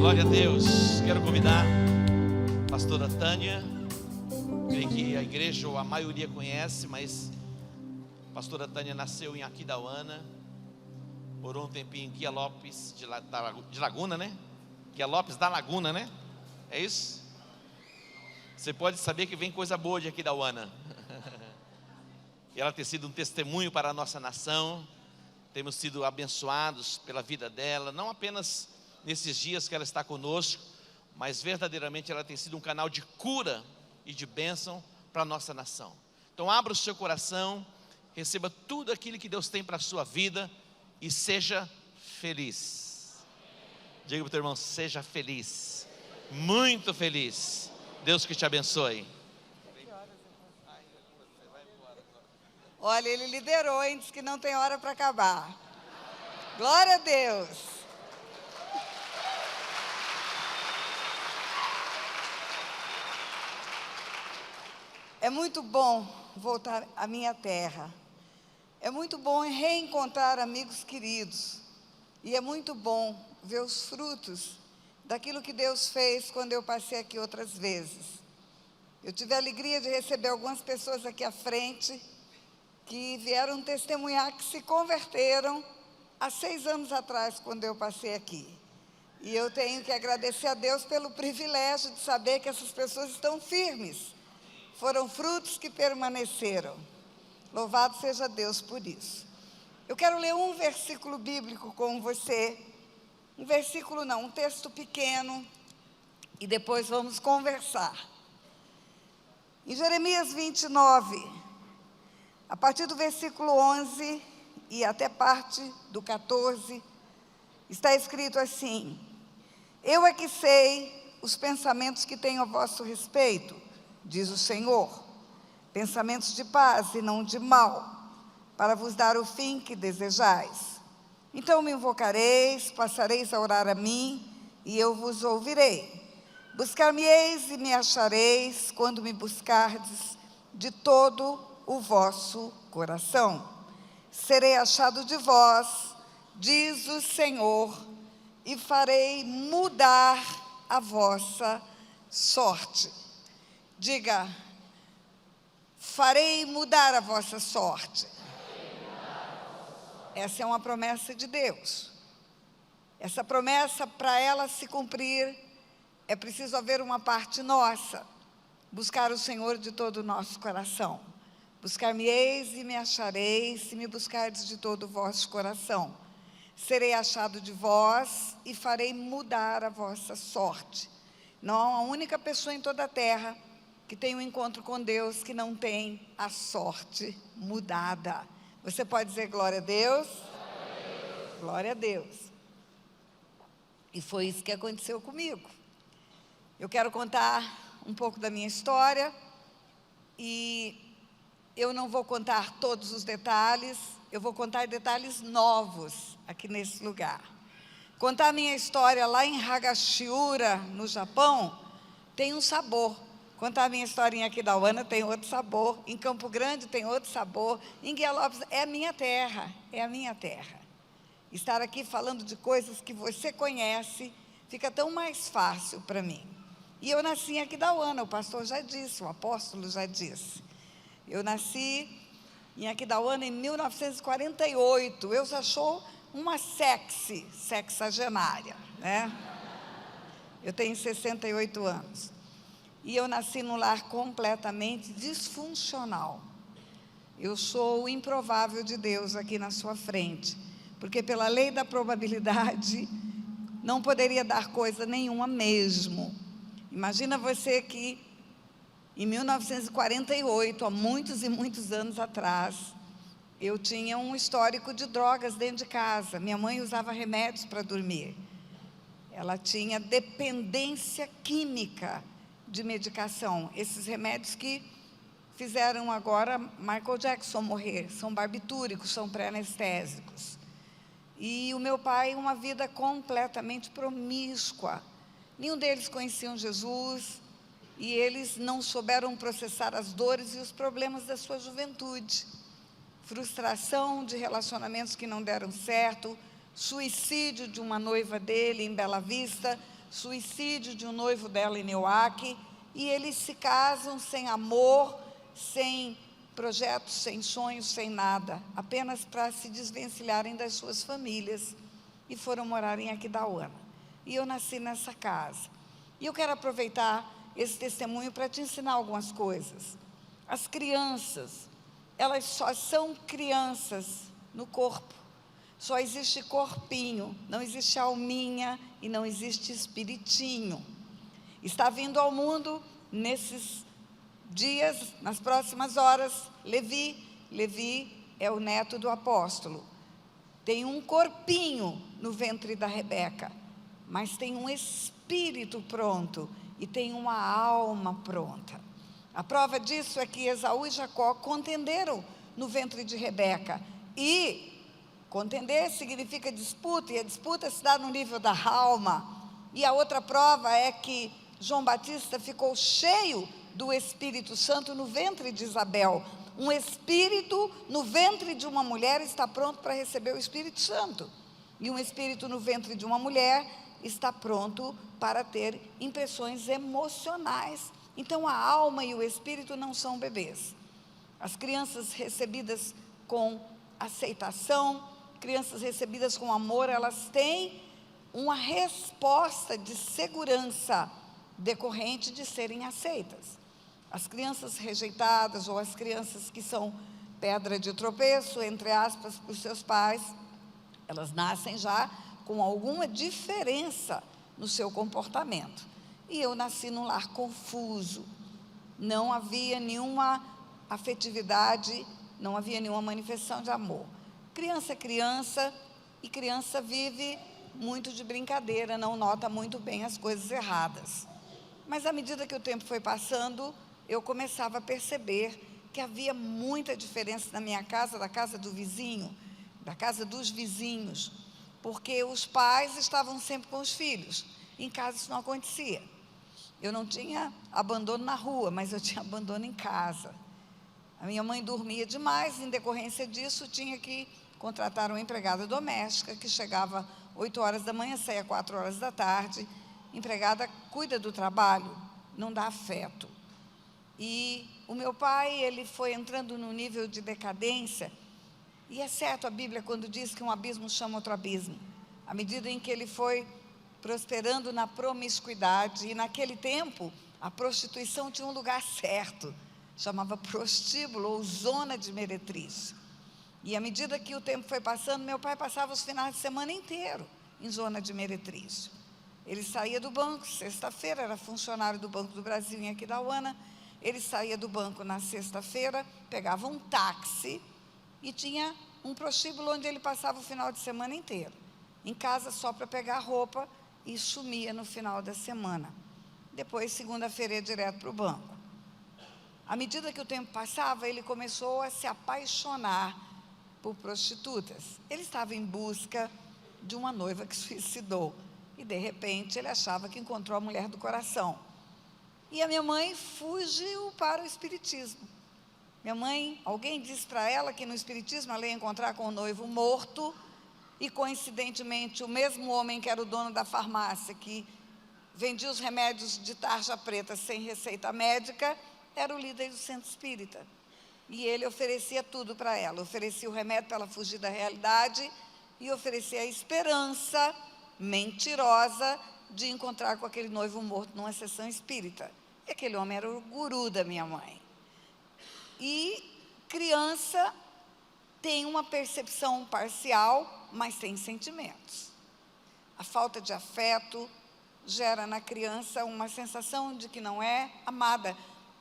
Glória a Deus. Quero convidar a pastora Tânia. Creio que a igreja ou a maioria conhece, mas a pastora Tânia nasceu em Aquidauana, morou um tempinho em Guia Lopes de Laguna, né? Guia Lopes da Laguna, né? É isso? Você pode saber que vem coisa boa de Aquidauana. E ela tem sido um testemunho para a nossa nação. Temos sido abençoados pela vida dela, não apenas nesses dias que ela está conosco, mas verdadeiramente ela tem sido um canal de cura e de bênção para a nossa nação. Então abra o seu coração, receba tudo aquilo que Deus tem para a sua vida e seja feliz. Diga para o teu irmão, seja feliz, muito feliz. Deus que te abençoe. Olha, ele liderou, hein? Diz que não tem hora para acabar. Glória a Deus. É muito bom voltar à minha terra. É muito bom reencontrar amigos queridos. E é muito bom ver os frutos daquilo que Deus fez quando eu passei aqui outras vezes. Eu tive a alegria de receber algumas pessoas aqui à frente que vieram testemunhar que se converteram há 6 anos atrás, quando eu passei aqui. E eu tenho que agradecer a Deus pelo privilégio de saber que essas pessoas estão firmes. Foram frutos que permaneceram. Louvado seja Deus por isso. Eu quero ler um versículo bíblico com você. Um versículo não, um texto pequeno. E depois vamos conversar. Em Jeremias 29, a partir do versículo 11 e até parte do 14, está escrito assim: Eu é que sei os pensamentos que tenho a vosso respeito, diz o Senhor, pensamentos de paz e não de mal, para vos dar o fim que desejais. Então me invocareis, passareis a orar a mim, e eu vos ouvirei. Buscar-me-eis e me achareis, quando me buscardes de todo o vosso coração. Serei achado de vós, diz o Senhor, e farei mudar a vossa sorte. Diga, farei mudar a vossa sorte. Essa é uma promessa de Deus. Essa promessa, para ela se cumprir, é preciso haver uma parte nossa. Buscar o Senhor de todo o nosso coração. Buscar-me-eis e me achareis, se me buscardes de todo o vosso coração. Serei achado de vós e farei mudar a vossa sorte. Não há uma única pessoa em toda a terra que tem um encontro com Deus que não tem a sorte mudada. Você pode dizer glória a Deus? Glória a Deus. E foi isso que aconteceu comigo. Eu quero contar um pouco da minha história e eu não vou contar todos os detalhes, eu vou contar detalhes novos aqui nesse lugar. Contar a minha história lá em Hagashiura, no Japão, tem um sabor. Contar a minha historinha aqui da Aquidauana tem outro sabor. Em Campo Grande tem outro sabor. Em Guia Lopes é a minha terra, é a minha terra. Estar aqui falando de coisas que você conhece fica tão mais fácil para mim. E eu nasci em Aquidauana, o pastor já disse, o apóstolo já disse. Eu nasci em Aquidauana em 1948. Eu já sou uma sexagenária, né? Eu tenho 68 anos. E eu nasci num lar completamente disfuncional. Eu sou o improvável de Deus aqui na sua frente, porque pela lei da probabilidade, não poderia dar coisa nenhuma mesmo. Imagina você que, em 1948, há muitos e muitos anos atrás, eu tinha um histórico de drogas dentro de casa. Minha mãe usava remédios para dormir. Ela tinha dependência química de medicação. Esses remédios que fizeram agora Michael Jackson morrer, são barbitúricos, são pré-anestésicos. E o meu pai, uma vida completamente promíscua. Nenhum deles conheciam Jesus e eles não souberam processar as dores e os problemas da sua juventude. Frustração de relacionamentos que não deram certo, suicídio de uma noiva dele em Bela Vista, suicídio de um noivo dela em Neuaque, e eles se casam sem amor, sem projetos, sem sonhos, sem nada, apenas para se desvencilharem das suas famílias, e foram morar em Aquidauana. E eu nasci nessa casa. E eu quero aproveitar esse testemunho para te ensinar algumas coisas. As crianças, elas só são crianças no corpo. Só existe corpinho, não existe alminha e não existe espiritinho. Está vindo ao mundo nesses dias, nas próximas horas, Levi. Levi é o neto do apóstolo. Tem um corpinho no ventre da Rebeca, mas tem um espírito pronto e tem uma alma pronta. A prova disso é que Esaú e Jacó contenderam no ventre de Rebeca. E contender significa disputa, e a disputa se dá no nível da alma. E a outra prova é que João Batista ficou cheio do Espírito Santo no ventre de Isabel. Um espírito no ventre de uma mulher está pronto para receber o Espírito Santo. E um espírito no ventre de uma mulher está pronto para ter impressões emocionais. Então a alma e o espírito não são bebês. As crianças recebidas com aceitação, crianças recebidas com amor, elas têm uma resposta de segurança decorrente de serem aceitas. As crianças rejeitadas, ou as crianças que são pedra de tropeço, entre aspas, para os seus pais, elas nascem já com alguma diferença no seu comportamento. E eu nasci num lar confuso, não havia nenhuma afetividade, não havia nenhuma manifestação de amor. Criança é criança, e criança vive muito de brincadeira, não nota muito bem as coisas erradas. Mas à medida que o tempo foi passando, eu começava a perceber que havia muita diferença na minha casa, da casa do vizinho, da casa dos vizinhos, porque os pais estavam sempre com os filhos. Em casa isso não acontecia. Eu não tinha abandono na rua, mas eu tinha abandono em casa. A minha mãe dormia demais, em decorrência disso, tinha que contratar uma empregada doméstica, que chegava 8 horas da manhã, saía 4 horas da tarde. Empregada cuida do trabalho, não dá afeto. E o meu pai, ele foi entrando num nível de decadência, e é certo a Bíblia quando diz que um abismo chama outro abismo. À medida em que ele foi prosperando na promiscuidade, e naquele tempo, a prostituição tinha um lugar certo, chamava prostíbulo, ou zona de meretriz. E à medida que o tempo foi passando, meu pai passava os finais de semana inteiro em zona de meretriz. Ele saía do banco, sexta-feira, era funcionário do Banco do Brasil em Aquidauana. Ele saía do banco na sexta-feira, pegava um táxi e tinha um prostíbulo onde ele passava o final de semana inteiro. Em casa só para pegar roupa, e sumia no final da semana. Depois, segunda-feira, ia direto para o banco. À medida que o tempo passava, ele começou a se apaixonar por prostitutas. Ele estava em busca de uma noiva que suicidou. E, de repente, ele achava que encontrou a mulher do coração. E a minha mãe fugiu para o espiritismo. Minha mãe, alguém disse para ela que no espiritismo ela ia encontrar com o noivo morto, e coincidentemente o mesmo homem que era o dono da farmácia, que vendia os remédios de tarja preta sem receita médica, era o líder do centro espírita. E ele oferecia tudo para ela, oferecia o remédio para ela fugir da realidade, e oferecia a esperança mentirosa de encontrar com aquele noivo morto numa sessão espírita. E aquele homem era o guru da minha mãe. E criança tem uma percepção parcial, mas tem sentimentos. A falta de afeto gera na criança uma sensação de que não é amada.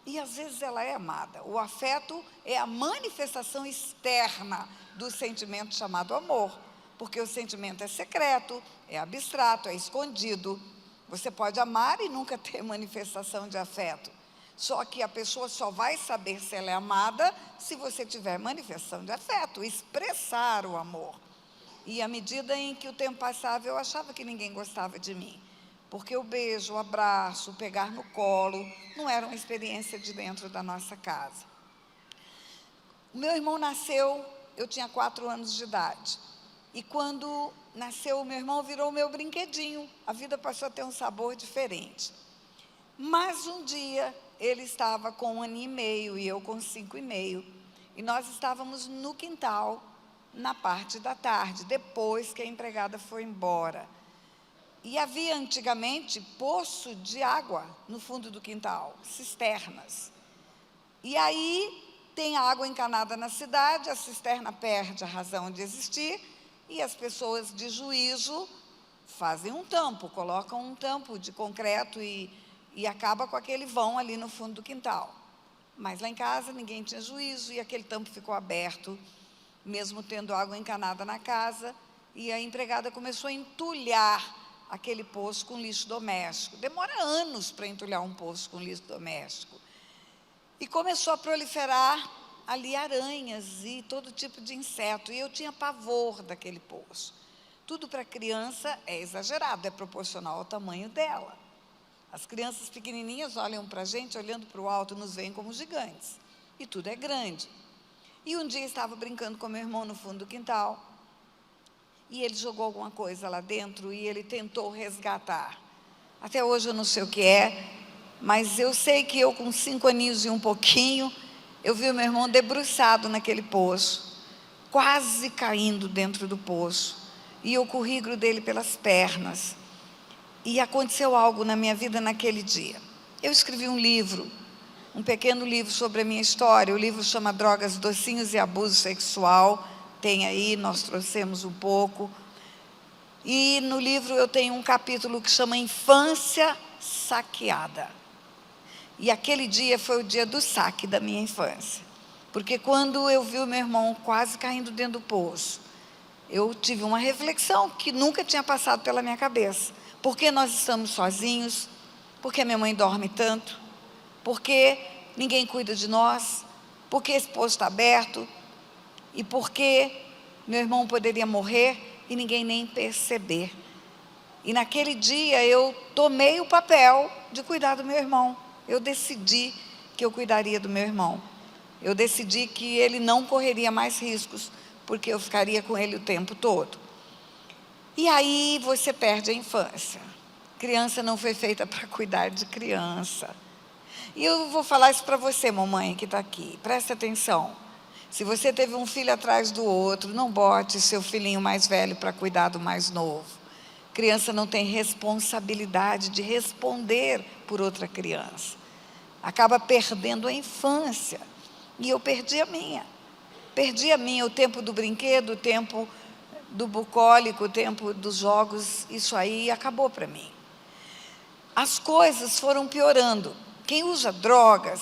E às vezes ela é amada. O afeto é a manifestação externa do sentimento chamado amor. Porque o sentimento é secreto, é abstrato, é escondido. Você pode amar e nunca ter manifestação de afeto. Só que a pessoa só vai saber se ela é amada se você tiver manifestação de afeto, expressar o amor. E à medida em que o tempo passava, eu achava que ninguém gostava de mim. Porque o beijo, o abraço, o pegar no colo, não era uma experiência de dentro da nossa casa. O meu irmão nasceu, eu tinha 4 anos de idade. E quando nasceu o meu irmão, virou o meu brinquedinho. A vida passou a ter um sabor diferente. Mas um dia, ele estava com 1 ano e meio e eu com 5 e meio. E nós estávamos no quintal, na parte da tarde, depois que a empregada foi embora. E havia antigamente poço de água no fundo do quintal, cisternas. E aí tem água encanada na cidade, a cisterna perde a razão de existir e as pessoas de juízo fazem um tampo, colocam um tampo de concreto e acaba com aquele vão ali no fundo do quintal. Mas lá em casa ninguém tinha juízo e aquele tampo ficou aberto, mesmo tendo água encanada na casa, e a empregada começou a entulhar aquele poço com lixo doméstico. Demora anos para entulhar um poço com lixo doméstico. E começou a proliferar ali aranhas e todo tipo de inseto, e eu tinha pavor daquele poço. Tudo para criança é exagerado, é proporcional ao tamanho dela. As crianças pequenininhas olham para a gente, olhando para o alto, nos veem como gigantes. E tudo é grande. E um dia estava brincando com meu irmão no fundo do quintal, e ele jogou alguma coisa lá dentro, e ele tentou resgatar. Até hoje eu não sei o que é, mas eu sei que eu com 5 aninhos e um pouquinho, eu vi o meu irmão debruçado naquele poço, quase caindo dentro do poço, e eu corri e grudei ele pelas pernas. E aconteceu algo na minha vida naquele dia. Eu escrevi um livro, um pequeno livro sobre a minha história. O livro chama Drogas, Docinhos e Abuso Sexual. Tem aí, nós trouxemos um pouco. E no livro eu tenho um capítulo que chama Infância Saqueada. E aquele dia foi o dia do saque da minha infância. Porque quando eu vi o meu irmão quase caindo dentro do poço, eu tive uma reflexão que nunca tinha passado pela minha cabeça. Por que nós estamos sozinhos? Por que minha mãe dorme tanto? Por que ninguém cuida de nós? Por que esse poço está aberto? E por que meu irmão poderia morrer e ninguém nem perceber? E naquele dia eu tomei o papel de cuidar do meu irmão. Eu decidi que eu cuidaria do meu irmão. Eu decidi que ele não correria mais riscos, porque eu ficaria com ele o tempo todo. E aí você perde a infância. Criança não foi feita para cuidar de criança. E eu vou falar isso para você, mamãe, que está aqui. Presta atenção. Se você teve um filho atrás do outro, não bote seu filhinho mais velho para cuidar do mais novo. Criança não tem responsabilidade de responder por outra criança. Acaba perdendo a infância. E eu perdi a minha. Perdi a minha, o tempo do brinquedo, o tempo do bucólico, o tempo dos jogos, isso aí acabou para mim. As coisas foram piorando. Quem usa drogas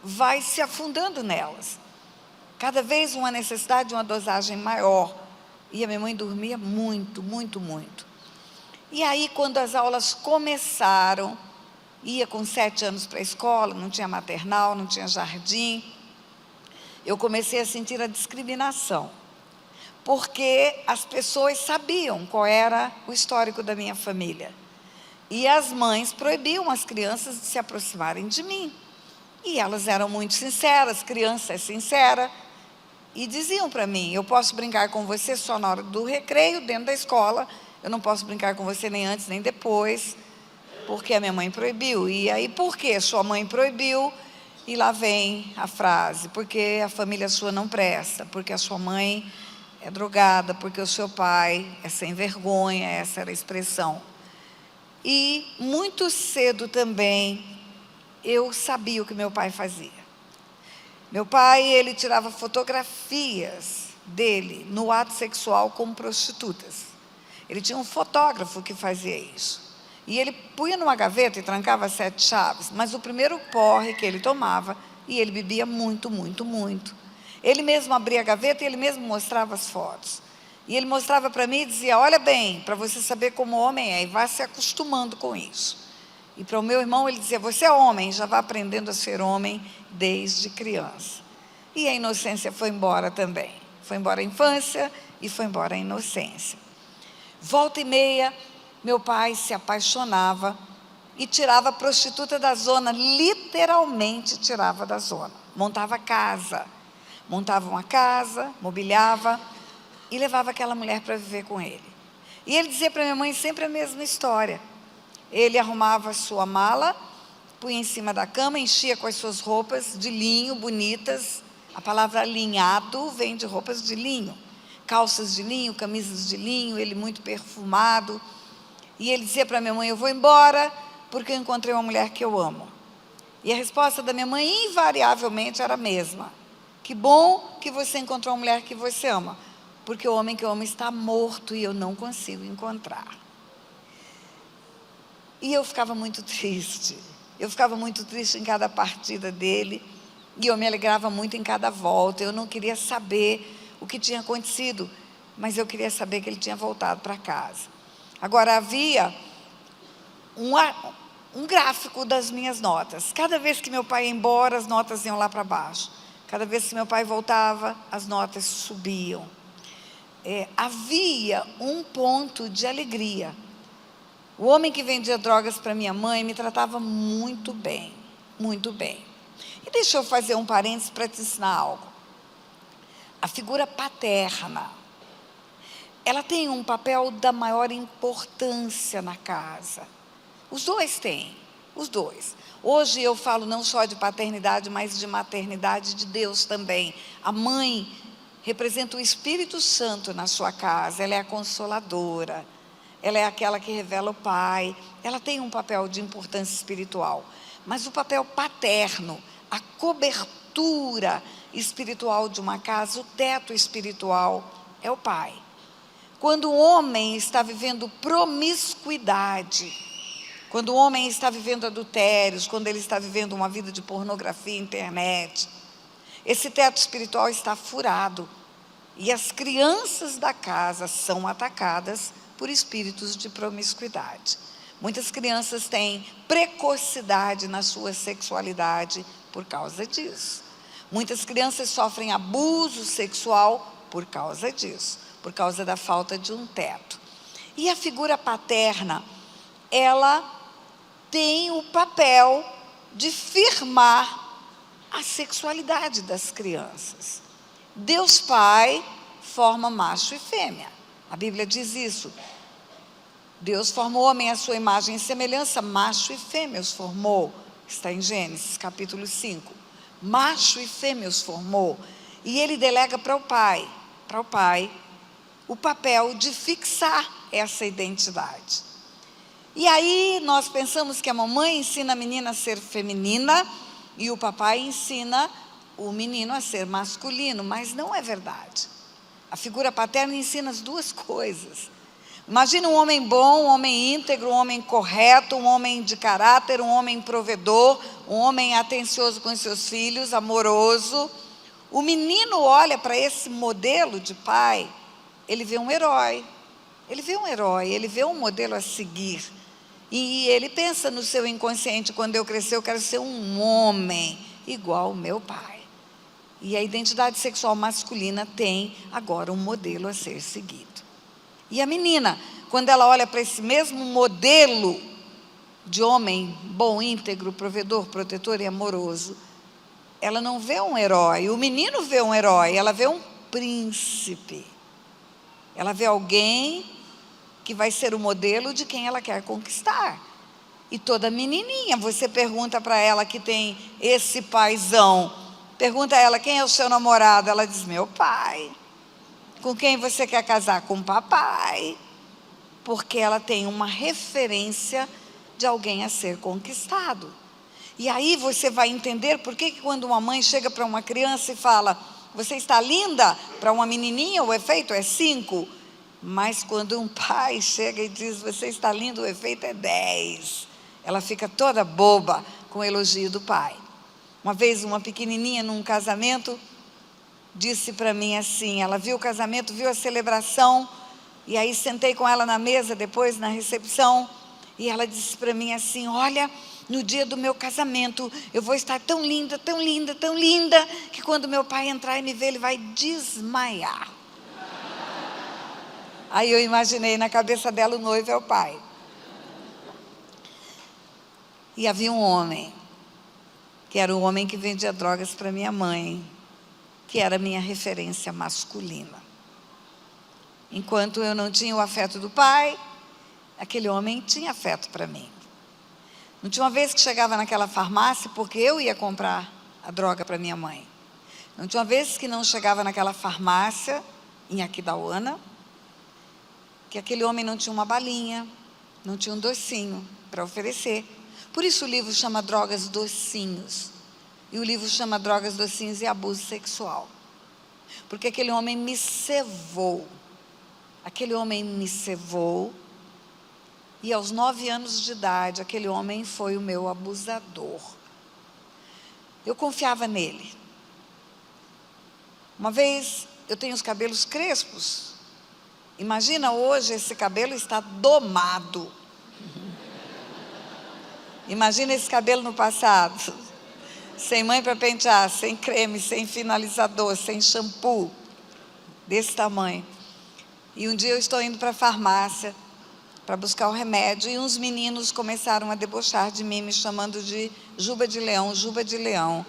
vai se afundando nelas. Cada vez uma necessidade de uma dosagem maior. E a minha mãe dormia muito, muito, muito. E aí, quando as aulas começaram, ia com 7 anos para a escola, não tinha maternal, não tinha jardim, eu comecei a sentir a discriminação. Porque as pessoas sabiam qual era o histórico da minha família. E as mães proibiam as crianças de se aproximarem de mim. E elas eram muito sinceras, criança é sincera, e diziam para mim: eu posso brincar com você só na hora do recreio, dentro da escola, eu não posso brincar com você nem antes nem depois, porque a minha mãe proibiu. E aí, por que sua mãe proibiu? E lá vem a frase: porque a família sua não presta, porque a sua mãe é drogada, porque o seu pai é sem vergonha, essa era a expressão. E muito cedo também eu sabia o que meu pai fazia. Meu pai, ele tirava fotografias dele no ato sexual com prostitutas. Ele tinha um fotógrafo que fazia isso. E ele punha numa gaveta e trancava 7 chaves, mas o primeiro porre que ele tomava, e ele bebia muito, muito, muito. Ele mesmo abria a gaveta e ele mesmo mostrava as fotos. E ele mostrava para mim e dizia: olha bem, para você saber como homem é, e vá se acostumando com isso. E para o meu irmão ele dizia: você é homem, já vá aprendendo a ser homem desde criança. E a inocência foi embora também. Foi embora a infância e foi embora a inocência. Volta e meia, meu pai se apaixonava e tirava a prostituta da zona, literalmente tirava da zona. Montava casa, montava uma casa, mobiliava, e levava aquela mulher para viver com ele. E ele dizia para minha mãe sempre a mesma história. Ele arrumava a sua mala, punha em cima da cama, enchia com as suas roupas de linho, bonitas. A palavra alinhado vem de roupas de linho. Calças de linho, camisas de linho, ele muito perfumado. E ele dizia para minha mãe, eu vou embora porque eu encontrei uma mulher que eu amo. E a resposta da minha mãe, invariavelmente, era a mesma. Que bom que você encontrou uma mulher que você ama, porque o homem que eu amo está morto e eu não consigo encontrar. E eu ficava muito triste. Eu ficava muito triste em cada partida dele, e eu me alegrava muito em cada volta. Eu não queria saber o que tinha acontecido, mas eu queria saber que ele tinha voltado para casa. Agora, havia um gráfico das minhas notas. Cada vez que meu pai ia embora, as notas iam lá para baixo. Cada vez que meu pai voltava, as notas subiam. Havia um ponto de alegria. O homem que vendia drogas para minha mãe me tratava muito bem, muito bem. E deixa eu fazer um parênteses para te ensinar algo. A figura paterna, ela tem um papel da maior importância na casa. Os dois têm, os dois. Hoje eu falo não só de paternidade, mas de maternidade de Deus também. A mãe representa o Espírito Santo na sua casa, ela é a consoladora, ela é aquela que revela o Pai, ela tem um papel de importância espiritual. Mas o papel paterno, a cobertura espiritual de uma casa, o teto espiritual, é o pai. Quando o homem está vivendo promiscuidade, quando o homem está vivendo adultérios, quando ele está vivendo uma vida de pornografia, internet, esse teto espiritual está furado. E as crianças da casa são atacadas por espíritos de promiscuidade. Muitas crianças têm precocidade na sua sexualidade por causa disso. Muitas crianças sofrem abuso sexual por causa disso, por causa da falta de um teto. E a figura paterna, ela tem o papel de firmar a sexualidade das crianças. Deus Pai forma macho e fêmea. A Bíblia diz isso. Deus formou o homem à sua imagem e semelhança, macho e fêmea os formou. Está em Gênesis, capítulo 5. Macho e fêmea os formou. E ele delega para o pai, o papel de fixar essa identidade. E aí nós pensamos que a mamãe ensina a menina a ser feminina e o papai ensina o menino a ser masculino, mas não é verdade. A figura paterna ensina as duas coisas. Imagina um homem bom, um homem íntegro, um homem correto, um homem de caráter, um homem provedor, um homem atencioso com seus filhos, amoroso. O menino olha para esse modelo de pai, ele vê um herói, ele vê um modelo a seguir. E ele pensa no seu inconsciente, quando eu crescer eu quero ser um homem igual ao meu pai. E a identidade sexual masculina tem agora um modelo a ser seguido. E a menina, quando ela olha para esse mesmo modelo de homem bom, íntegro, provedor, protetor e amoroso, ela não vê um herói. O menino vê um herói, ela vê um príncipe. Ela vê alguém que vai ser o modelo de quem ela quer conquistar. E toda menininha, você pergunta para ela que tem esse paizão, pergunta a ela, quem é o seu namorado? Ela diz, meu pai. Com quem você quer casar? Com o papai. Porque ela tem uma referência de alguém a ser conquistado. E aí você vai entender por que quando uma mãe chega para uma criança e fala, você está linda? Para uma menininha o efeito é 5. Mas quando um pai chega e diz, você está lindo, o efeito é 10. Ela fica toda boba com o elogio do pai. Uma vez uma pequenininha num casamento disse para mim assim, ela viu o casamento, viu a celebração, e aí sentei com ela na mesa depois, na recepção, e ela disse para mim assim, olha, no dia do meu casamento, eu vou estar tão linda, tão linda, tão linda, que quando meu pai entrar e me ver, ele vai desmaiar. Aí eu imaginei na cabeça dela, o noivo é o pai. E havia um homem, que era o homem que vendia drogas para minha mãe, que era a minha referência masculina. Enquanto eu não tinha o afeto do pai, aquele homem tinha afeto para mim. Não tinha uma vez que chegava naquela farmácia porque eu ia comprar a droga para minha mãe. Não tinha uma vez que não chegava naquela farmácia, em Aquidauana, que aquele homem não tinha uma balinha, não tinha um docinho para oferecer. Por isso o livro chama Drogas Docinhos. E o livro chama Drogas Docinhos e Abuso Sexual. Porque aquele homem me cevou. Aquele homem me cevou. E aos 9 anos de idade, aquele homem foi o meu abusador. Eu confiava nele. Uma vez, eu tenho os cabelos crespos. Imagina hoje, esse cabelo está domado. Imagina esse cabelo no passado. Sem mãe para pentear, sem creme, sem finalizador, sem shampoo. Desse tamanho. E um dia eu estou indo para a farmácia para buscar o remédio, e uns meninos começaram a debochar de mim, me chamando de Juba de Leão, Juba de Leão.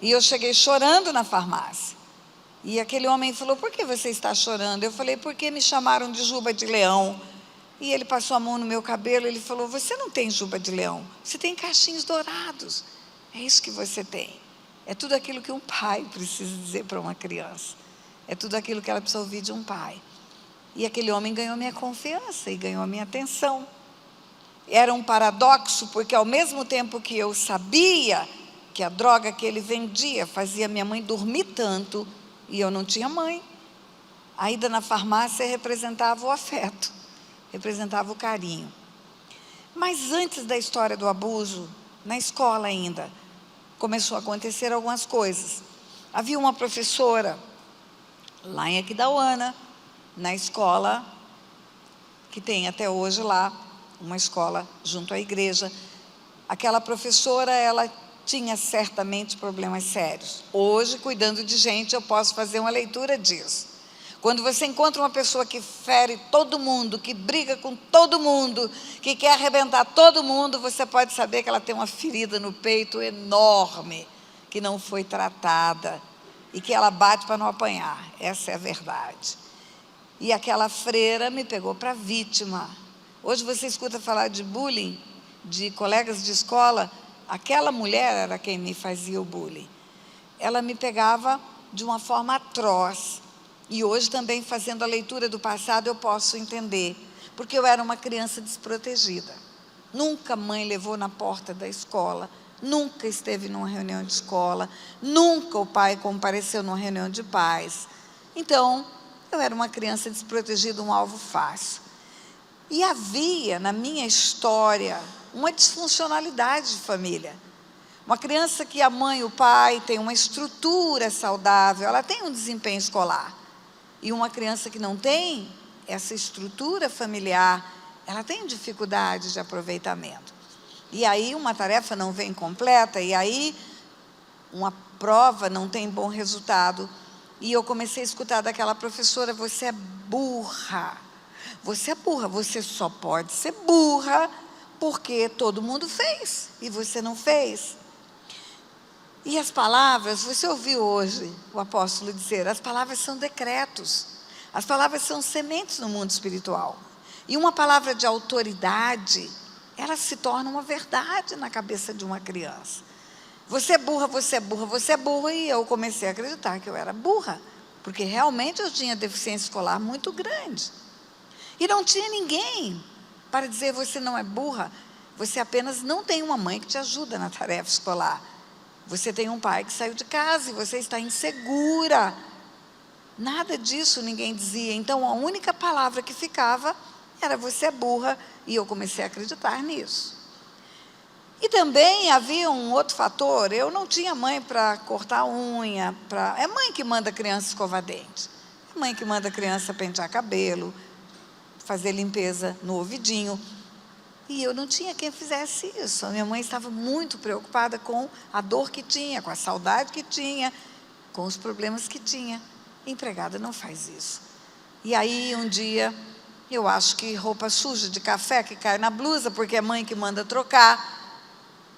E eu cheguei chorando na farmácia. E aquele homem falou: por que você está chorando? Eu falei: porque me chamaram de Juba de Leão. E ele passou a mão no meu cabelo, ele falou: você não tem juba de leão, você tem cachinhos dourados. É isso que você tem. É tudo aquilo que um pai precisa dizer para uma criança. É tudo aquilo que ela precisa ouvir de um pai. E aquele homem ganhou minha confiança e ganhou a minha atenção. Era um paradoxo, porque ao mesmo tempo que eu sabia que a droga que ele vendia fazia minha mãe dormir tanto, e eu não tinha mãe, a ida na farmácia representava o afeto, representava o carinho. Mas antes da história do abuso, na escola ainda, começou a acontecer algumas coisas. Havia uma professora, lá em Aquidauana, na escola, que tem até hoje lá, uma escola junto à igreja. Aquela professora, ela tinha certamente problemas sérios. Hoje, cuidando de gente, eu posso fazer uma leitura disso. Quando você encontra uma pessoa que fere todo mundo, que briga com todo mundo, que quer arrebentar todo mundo, você pode saber que ela tem uma ferida no peito enorme, que não foi tratada, e que ela bate para não apanhar. Essa é a verdade. E aquela freira me pegou para vítima. Hoje você escuta falar de bullying, de colegas de escola. Aquela mulher era quem me fazia o bullying. Ela me pegava de uma forma atroz. E hoje também, fazendo a leitura do passado, eu posso entender. Porque eu era uma criança desprotegida. Nunca a mãe levou na porta da escola. Nunca esteve numa reunião de escola. Nunca o pai compareceu numa reunião de pais. Então, eu era uma criança desprotegida, um alvo fácil. E havia, na minha história, uma disfuncionalidade de família. Uma criança que a mãe e o pai têm uma estrutura saudável, ela tem um desempenho escolar. E uma criança que não tem essa estrutura familiar, ela tem dificuldade de aproveitamento. E aí uma tarefa não vem completa, e aí uma prova não tem bom resultado. E eu comecei a escutar daquela professora: você é burra. Você é burra, você só pode ser burra porque todo mundo fez e você não fez. E as palavras, você ouviu hoje o apóstolo dizer, as palavras são decretos, as palavras são sementes no mundo espiritual. E uma palavra de autoridade, ela se torna uma verdade na cabeça de uma criança. Você é burra, você é burra, você é burra, e eu comecei a acreditar que eu era burra, porque realmente eu tinha deficiência escolar muito grande. E não tinha ninguém para dizer: você não é burra, você apenas não tem uma mãe que te ajuda na tarefa escolar. Você tem um pai que saiu de casa e você está insegura. Nada disso ninguém dizia. Então a única palavra que ficava era: você é burra, e eu comecei a acreditar nisso. E também havia um outro fator: eu não tinha mãe para cortar a unha. É mãe que manda a criança escovar dente. É mãe que manda a criança pentear cabelo, fazer limpeza no ouvidinho. E eu não tinha quem fizesse isso. A minha mãe estava muito preocupada com a dor que tinha, com a saudade que tinha, com os problemas que tinha. Empregada não faz isso. E aí um dia, eu acho que roupa suja de café que cai na blusa, porque é mãe que manda trocar,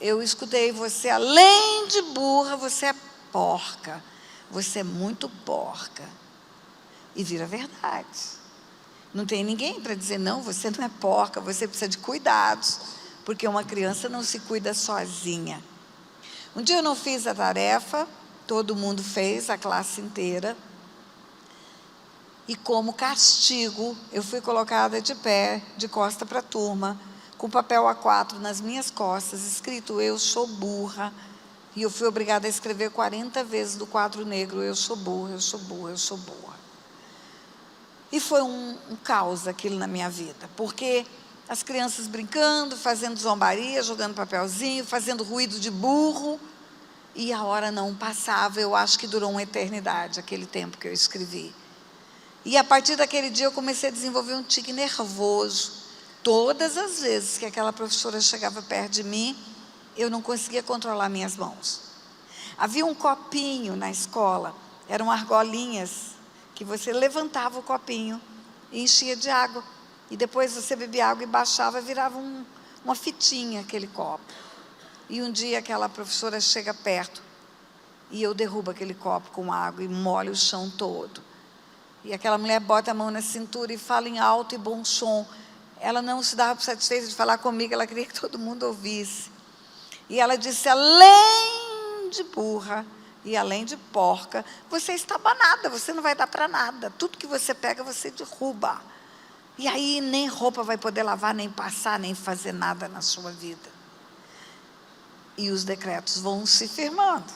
eu escutei: você, além de burra, você é porca. Você é muito porca. E vira verdade. Não tem ninguém para dizer, não, você não é porca, você precisa de cuidados, porque uma criança não se cuida sozinha. Um dia eu não fiz a tarefa, todo mundo fez, a classe inteira, e como castigo, eu fui colocada de pé, de costa para a turma, com papel A4 nas minhas costas, escrito, eu sou burra, e eu fui obrigada a escrever 40 vezes do quadro negro, eu sou burra, eu sou burra, eu sou burra. E foi um caos aquilo na minha vida, porque as crianças brincando, fazendo zombaria, jogando papelzinho, fazendo ruído de burro, e a hora não passava, eu acho que durou uma eternidade, aquele tempo que eu escrevi. E a partir daquele dia eu comecei a desenvolver um tique nervoso. Todas as vezes que aquela professora chegava perto de mim, eu não conseguia controlar minhas mãos. Havia um copinho na escola, eram argolinhas, que você levantava o copinho e enchia de água. E depois você bebia água e baixava, virava uma fitinha aquele copo. E um dia aquela professora chega perto e eu derrubo aquele copo com água e molho o chão todo. E aquela mulher bota a mão na cintura e fala em alto e bom som. Ela não se dava satisfeita de falar comigo, ela queria que todo mundo ouvisse. E ela disse, além de burra e além de porca, você está banada, você não vai dar para nada. Tudo que você pega, você derruba. E aí nem roupa vai poder lavar, nem passar, nem fazer nada na sua vida. E os decretos vão se firmando.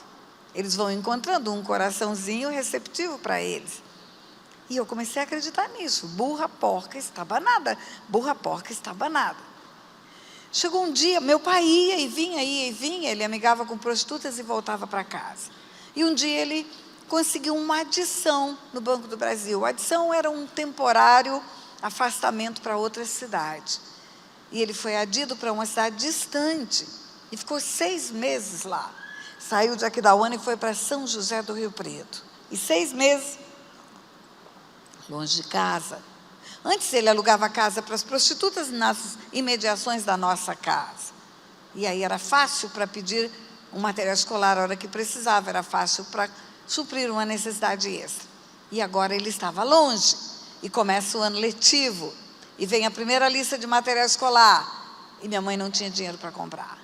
Eles vão encontrando um coraçãozinho receptivo para eles. E eu comecei a acreditar nisso. Burra, porca, está banada. Burra, porca, está banada. Chegou um dia, meu pai ia e vinha, ele amigava com prostitutas e voltava para casa. E um dia ele conseguiu uma adição no Banco do Brasil. A adição era um temporário afastamento para outra cidade. E ele foi adido para uma cidade distante e ficou 6 meses lá. Saiu de Aquidauana e foi para São José do Rio Preto. E 6 meses longe de casa. Antes ele alugava casa para as prostitutas nas imediações da nossa casa. E aí era fácil para pedir um material escolar a hora que precisava, era fácil para suprir uma necessidade extra. E agora ele estava longe, e começa o ano letivo, e vem a primeira lista de material escolar, e minha mãe não tinha dinheiro para comprar.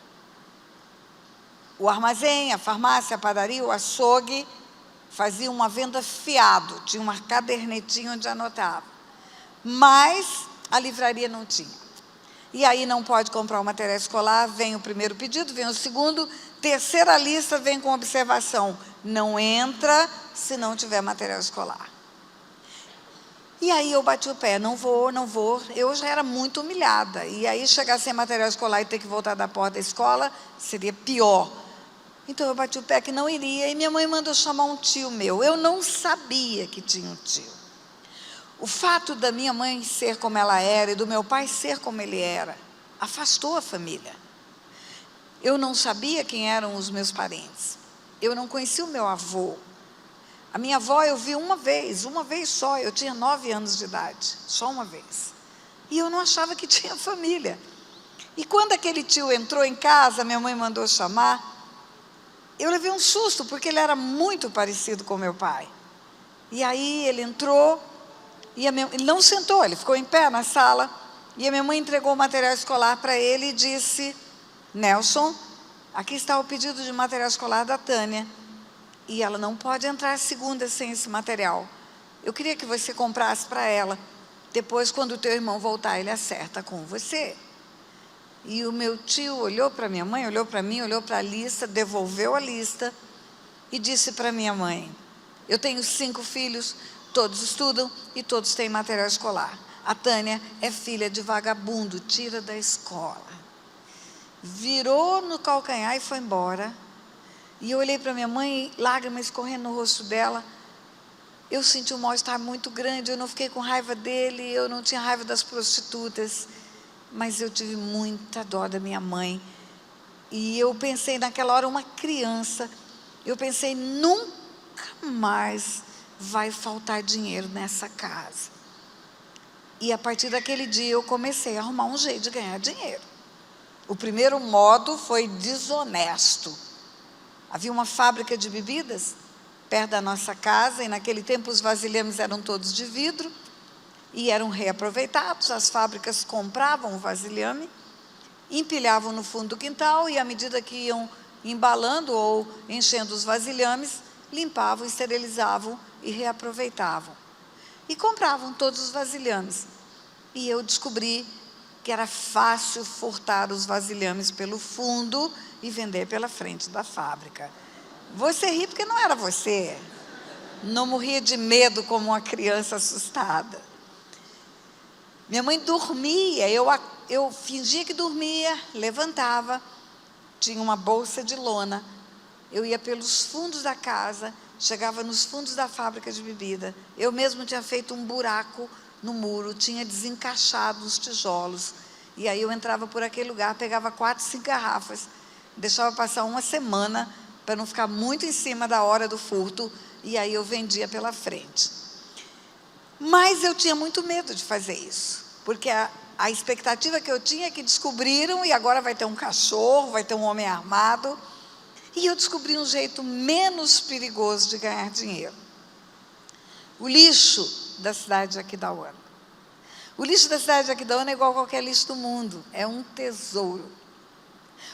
O armazém, a farmácia, a padaria, o açougue, fazia uma venda fiado, tinha uma cadernetinha onde anotava. Mas a livraria não tinha. E aí não pode comprar o material escolar, vem o primeiro pedido, vem o segundo, terceira lista vem com observação, não entra se não tiver material escolar. E aí eu bati o pé, não vou, eu já era muito humilhada, e aí chegar sem material escolar e ter que voltar da porta da escola, seria pior. Então eu bati o pé que não iria, e minha mãe mandou chamar um tio meu. Eu não sabia que tinha um tio. O fato da minha mãe ser como ela era e do meu pai ser como ele era, afastou a família. Eu não sabia quem eram os meus parentes. Eu não conhecia o meu avô. A minha avó eu vi uma vez só, eu tinha 9 anos de idade, só uma vez. E eu não achava que tinha família. E quando aquele tio entrou em casa, minha mãe mandou chamar, eu levei um susto, porque ele era muito parecido com meu pai. E aí ele entrou, e ele não sentou, ele ficou em pé na sala, e a minha mãe entregou o material escolar para ele e disse, Nelson, aqui está o pedido de material escolar da Tânia, e ela não pode entrar segunda sem esse material. Eu queria que você comprasse para ela, depois quando o teu irmão voltar, ele acerta com você. E o meu tio olhou para minha mãe, olhou para mim, olhou para a lista, devolveu a lista e disse para minha mãe, eu tenho 5 filhos, todos estudam e todos têm material escolar. A Tânia é filha de vagabundo, tira da escola. Virou no calcanhar e foi embora. E eu olhei para minha mãe, lágrimas correndo no rosto dela. Eu senti um mal-estar muito grande, eu não fiquei com raiva dele, eu não tinha raiva das prostitutas. Mas eu tive muita dó da minha mãe. E eu pensei naquela hora, uma criança, eu pensei, nunca mais vai faltar dinheiro nessa casa. E a partir daquele dia eu comecei a arrumar um jeito de ganhar dinheiro. O primeiro modo foi desonesto. Havia uma fábrica de bebidas perto da nossa casa, e naquele tempo os vasilhames eram todos de vidro. e eram reaproveitados. As fábricas compravam o vasilhame, empilhavam no fundo do quintal e, à medida que iam embalando ou enchendo os vasilhames, limpavam, esterilizavam e reaproveitavam. E compravam todos os vasilhames. E eu descobri que era fácil furtar os vasilhames pelo fundo e vender pela frente da fábrica. Você ri porque não era você. Não morria de medo como uma criança assustada. Minha mãe dormia, eu fingia que dormia, levantava, tinha uma bolsa de lona. Eu ia pelos fundos da casa, chegava nos fundos da fábrica de bebida. Eu mesmo tinha feito um buraco no muro, tinha desencaixado os tijolos. E aí eu entrava por aquele lugar, pegava 4, 5 garrafas, deixava passar uma semana para não ficar muito em cima da hora do furto, e aí eu vendia pela frente. Mas eu tinha muito medo de fazer isso, porque a expectativa que eu tinha é que descobriram e agora vai ter um cachorro, vai ter um homem armado. E eu descobri um jeito menos perigoso de ganhar dinheiro. O lixo da cidade de Aquidauana. O lixo da cidade de Aquidauana é igual a qualquer lixo do mundo, é um tesouro.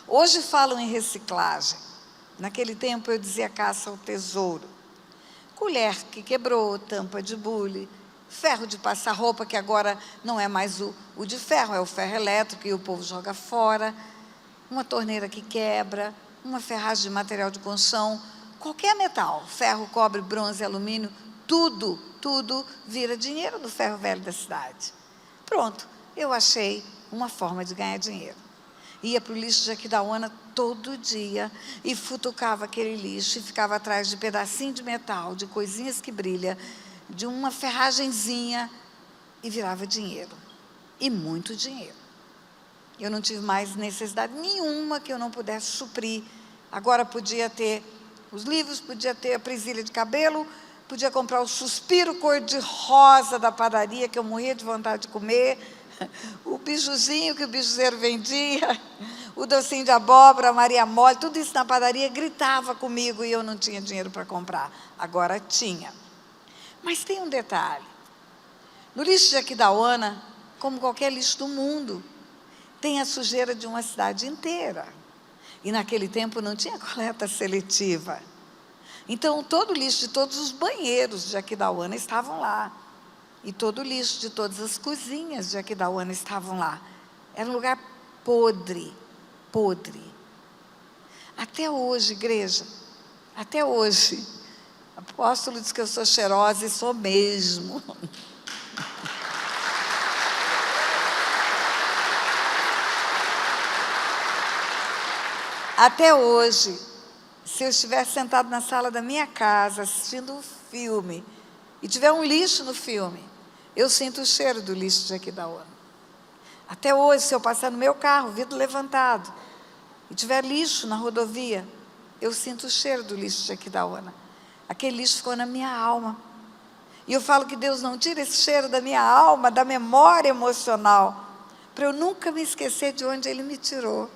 Hoje falam em reciclagem. Naquele tempo eu dizia caça ao tesouro. Colher que quebrou, tampa de bule, ferro de passar roupa, que agora não é mais o de ferro, é o ferro elétrico e o povo joga fora, uma torneira que quebra, uma ferragem de material de construção, qualquer metal, ferro, cobre, bronze, alumínio, tudo vira dinheiro do ferro velho da cidade. Pronto, eu achei uma forma de ganhar dinheiro. Ia para o lixo de Aquidauana todo dia e futucava aquele lixo e ficava atrás de pedacinho de metal, de coisinhas que brilham, de uma ferragenzinha e virava dinheiro. E muito dinheiro. Eu não tive mais necessidade nenhuma que eu não pudesse suprir. Agora podia ter os livros, podia ter a presilha de cabelo, podia comprar o suspiro cor-de-rosa da padaria, que eu morria de vontade de comer, o bijuzinho que o bijuzeiro vendia, o docinho de abóbora, a Maria Mole, tudo isso na padaria gritava comigo e eu não tinha dinheiro para comprar. Agora tinha. Mas tem um detalhe. No lixo de Aquidauana, como qualquer lixo do mundo, tem a sujeira de uma cidade inteira. E naquele tempo não tinha coleta seletiva. Então, todo o lixo de todos os banheiros de Aquidauana estavam lá. E todo o lixo de todas as cozinhas de Aquidauana estavam lá. Era um lugar podre, podre. Até hoje, igreja, até hoje, o apóstolo diz que eu sou cheirosa e sou mesmo. Até hoje, se eu estiver sentado na sala da minha casa, assistindo um filme, e tiver um lixo no filme, eu sinto o cheiro do lixo de Aquidauana. Até hoje, se eu passar no meu carro, vidro levantado, e tiver lixo na rodovia, eu sinto o cheiro do lixo de Aquidauana. Aquele lixo ficou na minha alma. E eu falo que Deus não tira esse cheiro da minha alma, da memória emocional, para eu nunca me esquecer de onde Ele me tirou.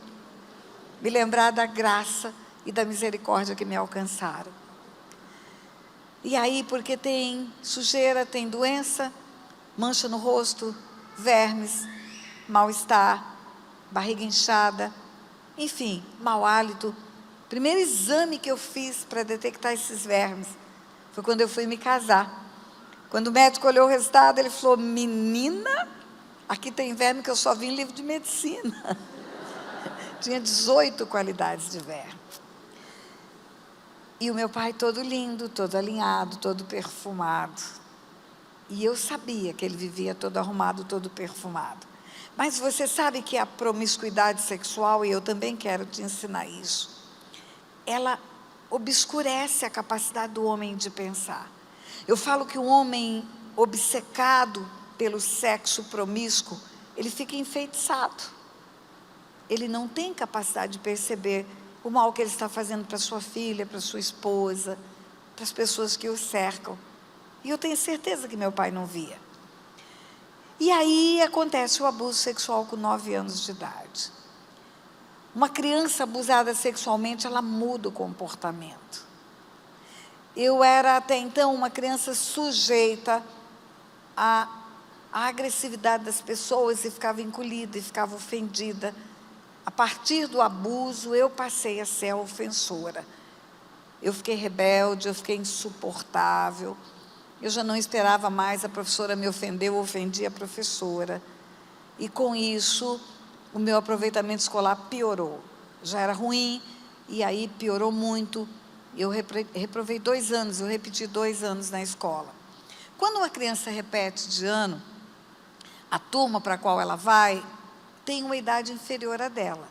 Me lembrar da graça e da misericórdia que me alcançaram. E aí, porque tem sujeira, tem doença, mancha no rosto, vermes, mal-estar, barriga inchada, enfim, mau hálito. O primeiro exame que eu fiz para detectar esses vermes foi quando eu fui me casar. Quando o médico olhou o resultado, ele falou: menina, aqui tem verme que eu só vi em livro de medicina. Tinha 18 qualidades de verme. E o meu pai todo lindo, todo alinhado, todo perfumado. E eu sabia que ele vivia todo arrumado, todo perfumado. Mas você sabe que a promiscuidade sexual, e eu também quero te ensinar isso, ela obscurece a capacidade do homem de pensar. Eu falo que o homem obcecado pelo sexo promíscuo, ele fica enfeitiçado. Ele não tem capacidade de perceber o mal que ele está fazendo para sua filha, para sua esposa, para as pessoas que o cercam. E eu tenho certeza que meu pai não via. E aí acontece o abuso sexual com 9 anos de idade. Uma criança abusada sexualmente, ela muda o comportamento. Eu era até então uma criança sujeita a a agressividade das pessoas e ficava encolhida e ficava ofendida. A partir do abuso, eu passei a ser a ofensora. Eu fiquei rebelde, eu fiquei insuportável. Eu já não esperava mais, a professora me ofendeu, eu ofendi a professora. E com isso, o meu aproveitamento escolar piorou. Já era ruim, e aí piorou muito. Eu reprovei 2 anos, eu repeti 2 anos na escola. Quando uma criança repete de ano, a turma para a qual ela vai tem uma idade inferior à dela.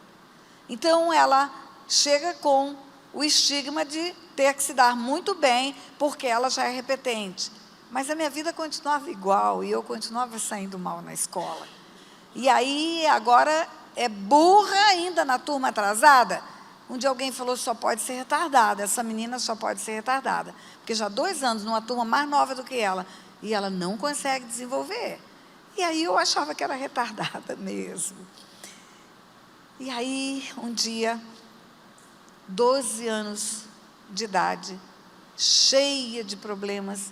Então, ela chega com o estigma de ter que se dar muito bem, porque ela já é repetente. Mas a minha vida continuava igual, e eu continuava saindo mal na escola. E aí, agora, é burra ainda na turma atrasada. Um dia alguém falou, só pode ser retardada, essa menina só pode ser retardada. Porque já há 2 anos, numa turma mais nova do que ela, e ela não consegue desenvolver. E aí eu achava que era retardada mesmo. E aí, um dia, 12 anos de idade, cheia de problemas,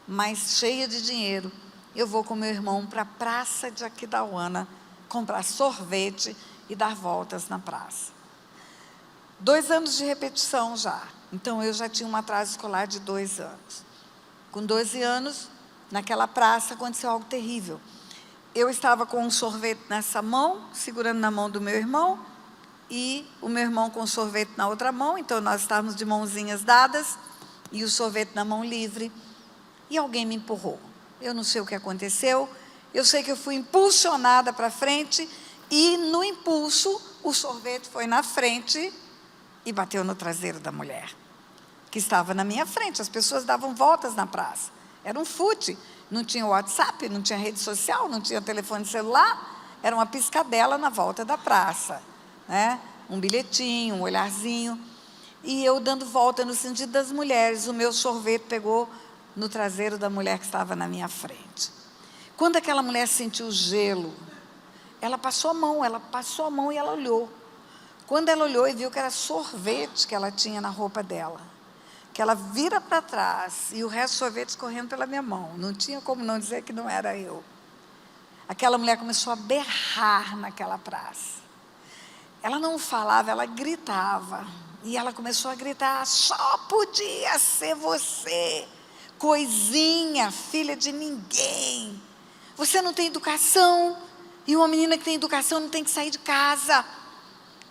mas cheia de dinheiro, eu vou com meu irmão para a praça de Aquidauana, comprar sorvete e dar voltas na praça. 2 anos de repetição já, então eu já tinha um atraso escolar de 2 anos. Com 12 anos, naquela praça aconteceu algo terrível. Eu estava com um sorvete nessa mão, segurando na mão do meu irmão, e o meu irmão com o sorvete na outra mão, então nós estávamos de mãozinhas dadas, e o sorvete na mão livre, e alguém me empurrou. Eu não sei o que aconteceu, eu sei que eu fui impulsionada para frente, e no impulso, o sorvete foi na frente e bateu no traseiro da mulher, que estava na minha frente. As pessoas davam voltas na praça, era um fute, não tinha WhatsApp, não tinha rede social, não tinha telefone celular, era uma piscadela na volta da praça, né? Um bilhetinho, um olharzinho, e eu dando volta no sentido das mulheres, o meu sorvete pegou no traseiro da mulher que estava na minha frente. Quando aquela mulher sentiu o gelo, ela passou a mão e ela olhou. Quando ela olhou e viu que era sorvete que ela tinha na roupa dela, que ela vira para trás e o resto do sorvete escorrendo pela minha mão, não tinha como não dizer que não era eu. Aquela mulher começou a berrar naquela praça. Ela não falava, ela gritava. E ela começou a gritar, só podia ser você, coisinha, filha de ninguém. Você não tem educação, e uma menina que tem educação não tem que sair de casa.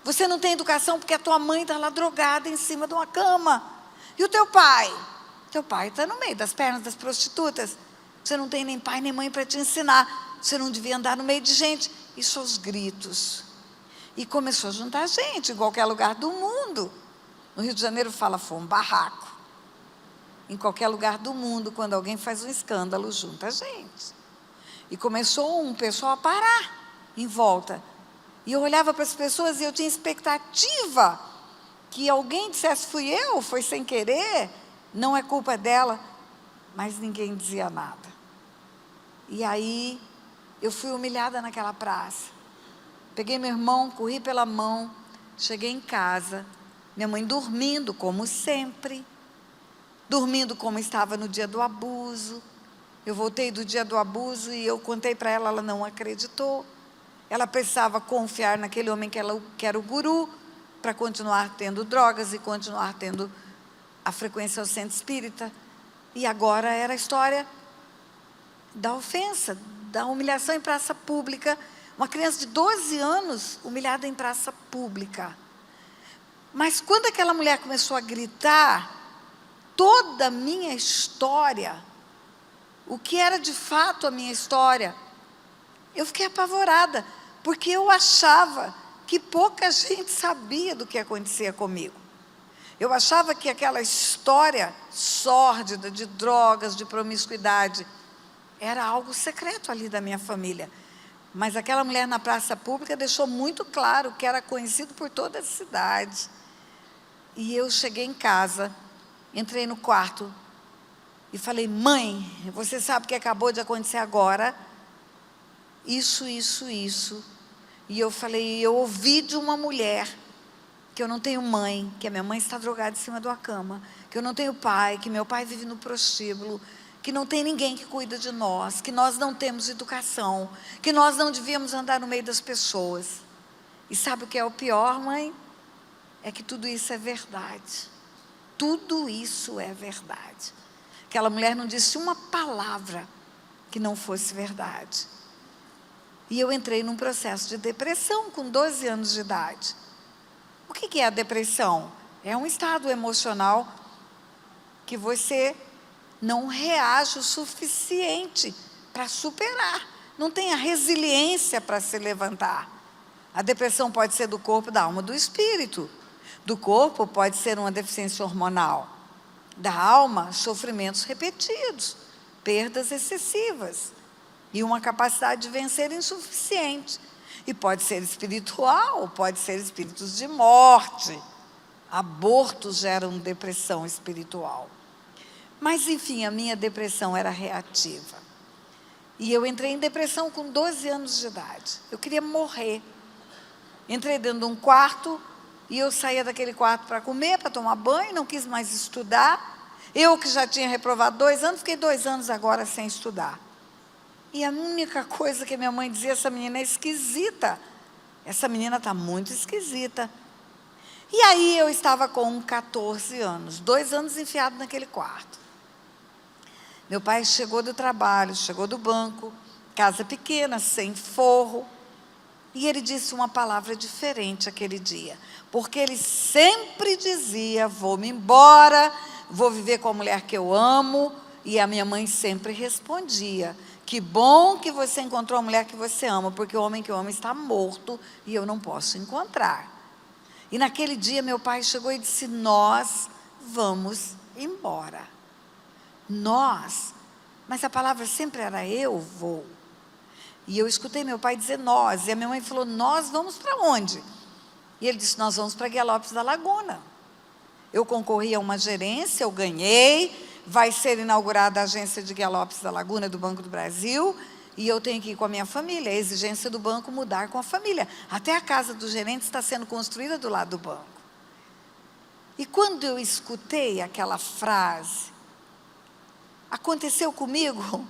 Você não tem educação porque a tua mãe está lá drogada em cima de uma cama. E o teu pai? Teu pai está no meio das pernas das prostitutas. Você não tem nem pai nem mãe para te ensinar. Você não devia andar no meio de gente. Isso aos gritos. E começou a juntar gente em qualquer lugar do mundo. No Rio de Janeiro fala, foi um barraco. Em qualquer lugar do mundo, quando alguém faz um escândalo, junta gente. E começou um pessoal a parar em volta. E eu olhava para as pessoas e eu tinha expectativa que alguém dissesse, fui eu, foi sem querer, não é culpa dela, mas ninguém dizia nada. E aí, eu fui humilhada naquela praça. Peguei meu irmão, corri pela mão, cheguei em casa, minha mãe dormindo, como sempre, dormindo como estava no dia do abuso. Eu voltei do dia do abuso e eu contei para ela, ela não acreditou. Ela precisava confiar naquele homem que era o guru, para continuar tendo drogas e continuar tendo a frequência ao centro espírita. E agora era a história da ofensa, da humilhação em praça pública. Uma criança de 12 anos humilhada em praça pública. Mas quando aquela mulher começou a gritar, toda a minha história, o que era de fato a minha história, eu fiquei apavorada, porque eu achava que pouca gente sabia do que acontecia comigo. Eu achava que aquela história sórdida de drogas, de promiscuidade, era algo secreto ali da minha família. Mas aquela mulher na praça pública deixou muito claro que era conhecido por toda a cidade. E eu cheguei em casa, entrei no quarto e falei, mãe, você sabe o que acabou de acontecer agora? Isso. E eu falei, eu ouvi de uma mulher que eu não tenho mãe, que a minha mãe está drogada em cima de uma cama, que eu não tenho pai, que meu pai vive no prostíbulo, que não tem ninguém que cuida de nós, que nós não temos educação, que nós não devíamos andar no meio das pessoas. E sabe o que é o pior, mãe? É que tudo isso é verdade. Tudo isso é verdade. Aquela mulher não disse uma palavra que não fosse verdade. E eu entrei num processo de depressão com 12 anos de idade. O que é a depressão? É um estado emocional que você não reage o suficiente para superar. Não tem a resiliência para se levantar. A depressão pode ser do corpo, da alma, do espírito. Do corpo pode ser uma deficiência hormonal. Da alma, sofrimentos repetidos, perdas excessivas e uma capacidade de vencer insuficiente. E pode ser espiritual, pode ser espíritos de morte. Abortos geram depressão espiritual. Mas, enfim, a minha depressão era reativa. E eu entrei em depressão com 12 anos de idade. Eu queria morrer. Entrei dentro de um quarto e eu saía daquele quarto para comer, para tomar banho, não quis mais estudar. Eu que já tinha reprovado 2 anos, fiquei 2 anos agora sem estudar. E a única coisa que minha mãe dizia, essa menina é esquisita. Essa menina está muito esquisita. E aí eu estava com 14 anos, 2 anos enfiado naquele quarto. Meu pai chegou do trabalho, chegou do banco, casa pequena, sem forro. E ele disse uma palavra diferente aquele dia. Porque ele sempre dizia, vou-me embora, vou viver com a mulher que eu amo. E a minha mãe sempre respondia, que bom que você encontrou a mulher que você ama, porque o homem que eu amo está morto e eu não posso encontrar. E naquele dia meu pai chegou e disse, nós vamos embora. Nós, mas a palavra sempre era eu vou. E eu escutei meu pai dizer nós, e a minha mãe falou, nós vamos para onde? E ele disse, nós vamos para Guia Lopes da Laguna. Eu concorri a uma gerência, eu ganhei, vai ser inaugurada a agência de Guia Lopes da Laguna do Banco do Brasil, e eu tenho que ir com a minha família, a exigência do banco mudar com a família. Até a casa do gerente está sendo construída do lado do banco. E quando eu escutei aquela frase, aconteceu comigo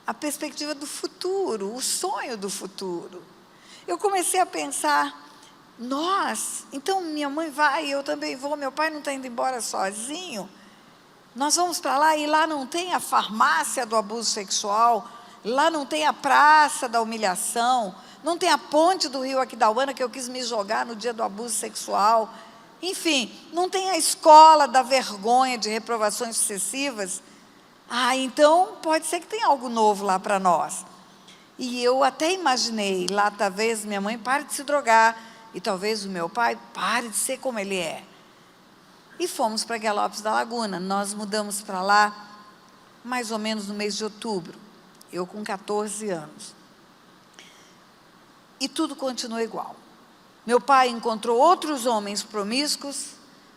a perspectiva do futuro, o sonho do futuro. Eu comecei a pensar, nós, então minha mãe vai, eu também vou, meu pai não está indo embora sozinho, nós vamos para lá e lá não tem a farmácia do abuso sexual, lá não tem a praça da humilhação, não tem a ponte do rio Aquidauana que eu quis me jogar no dia do abuso sexual, enfim, não tem a escola da vergonha de reprovações sucessivas. Então pode ser que tenha algo novo lá para nós. E eu até imaginei, lá talvez minha mãe pare de se drogar, e talvez o meu pai pare de ser como ele é. E fomos para Guia Lopes da Laguna, nós mudamos para lá mais ou menos no mês de outubro, eu com 14 anos. E tudo continuou igual. Meu pai encontrou outros homens promíscuos,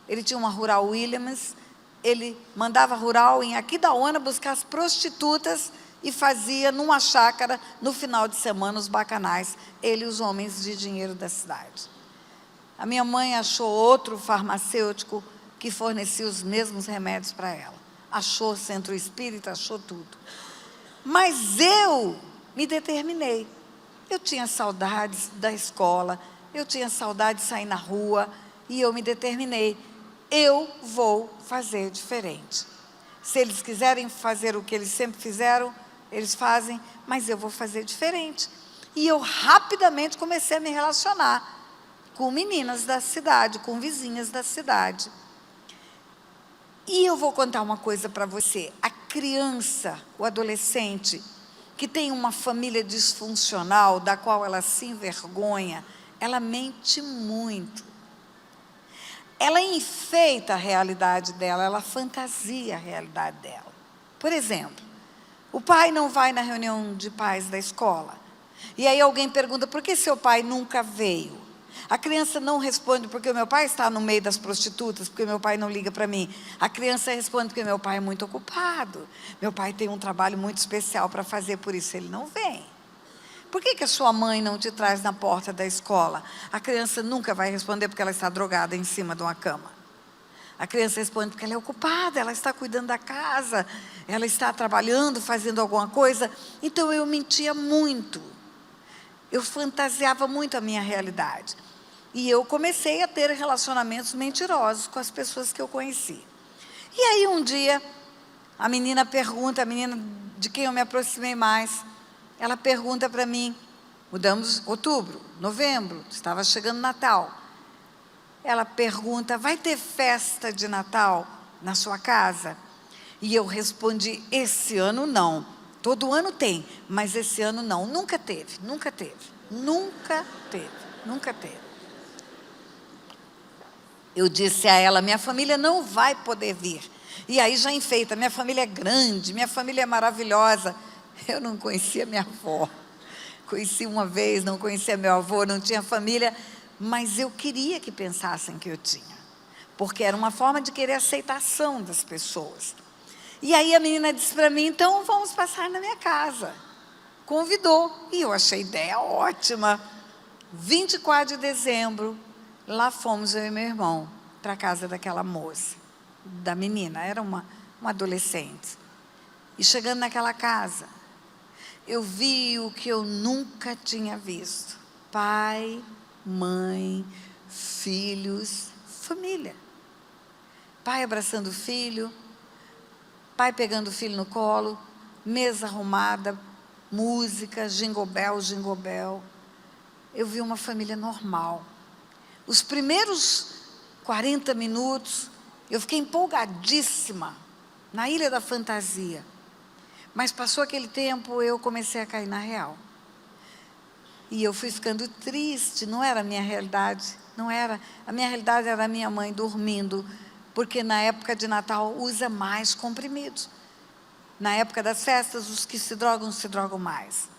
ele tinha uma Rural Williams, ele mandava a Rural em Aquidauana buscar as prostitutas e fazia numa chácara, no final de semana, os bacanais, ele e os homens de dinheiro da cidade. A minha mãe achou outro farmacêutico que fornecia os mesmos remédios para ela. Achou centro espírita, achou tudo. Mas eu me determinei. Eu tinha saudades da escola, eu tinha saudade de sair na rua, e eu me determinei. Eu vou fazer diferente. Se eles quiserem fazer o que eles sempre fizeram, eles fazem, mas eu vou fazer diferente. E eu rapidamente comecei a me relacionar com meninas da cidade, com vizinhas da cidade. E eu vou contar uma coisa para você. A criança, o adolescente, que tem uma família disfuncional, da qual ela se envergonha, ela mente muito. Ela enfeita a realidade dela, ela fantasia a realidade dela. Por exemplo, o pai não vai na reunião de pais da escola. E aí alguém pergunta, por que seu pai nunca veio? A criança não responde porque o meu pai está no meio das prostitutas, porque o meu pai não liga para mim. A criança responde porque meu pai é muito ocupado. Meu pai tem um trabalho muito especial para fazer, por isso ele não vem. Por que a sua mãe não te traz na porta da escola? A criança nunca vai responder porque ela está drogada em cima de uma cama. A criança responde, porque ela é ocupada, ela está cuidando da casa, ela está trabalhando, fazendo alguma coisa. Então eu mentia muito. Eu fantasiava muito a minha realidade. E eu comecei a ter relacionamentos mentirosos com as pessoas que eu conheci. E aí um dia, a menina de quem eu me aproximei mais, ela pergunta para mim, mudamos outubro, novembro, estava chegando Natal. Ela pergunta, vai ter festa de Natal na sua casa? E eu respondi, esse ano não. Todo ano tem, mas esse ano não. Nunca teve, nunca teve, nunca teve, nunca teve. Eu disse a ela, minha família não vai poder vir. E aí já enfeita, minha família é grande, minha família é maravilhosa. Eu não conhecia minha avó. Conheci uma vez, não conhecia meu avô, não tinha família, mas eu queria que pensassem que eu tinha, porque era uma forma de querer aceitação das pessoas. E aí a menina disse para mim, então vamos passar na minha casa. Convidou, e eu achei a ideia ótima. 24 de dezembro, lá fomos eu e meu irmão, para a casa daquela moça, da menina, era uma adolescente. E chegando naquela casa, eu vi o que eu nunca tinha visto. Pai, mãe, filhos, família. Pai abraçando o filho, pai pegando o filho no colo, mesa arrumada, música, jingle bell, jingle bell. Eu vi uma família normal. Os primeiros 40 minutos, eu fiquei empolgadíssima, na Ilha da Fantasia. Mas passou aquele tempo, eu comecei a cair na real. E eu fui ficando triste, não era a minha realidade, não era. A minha realidade era a minha mãe dormindo, porque na época de Natal usa mais comprimidos. Na época das festas, os que se drogam mais.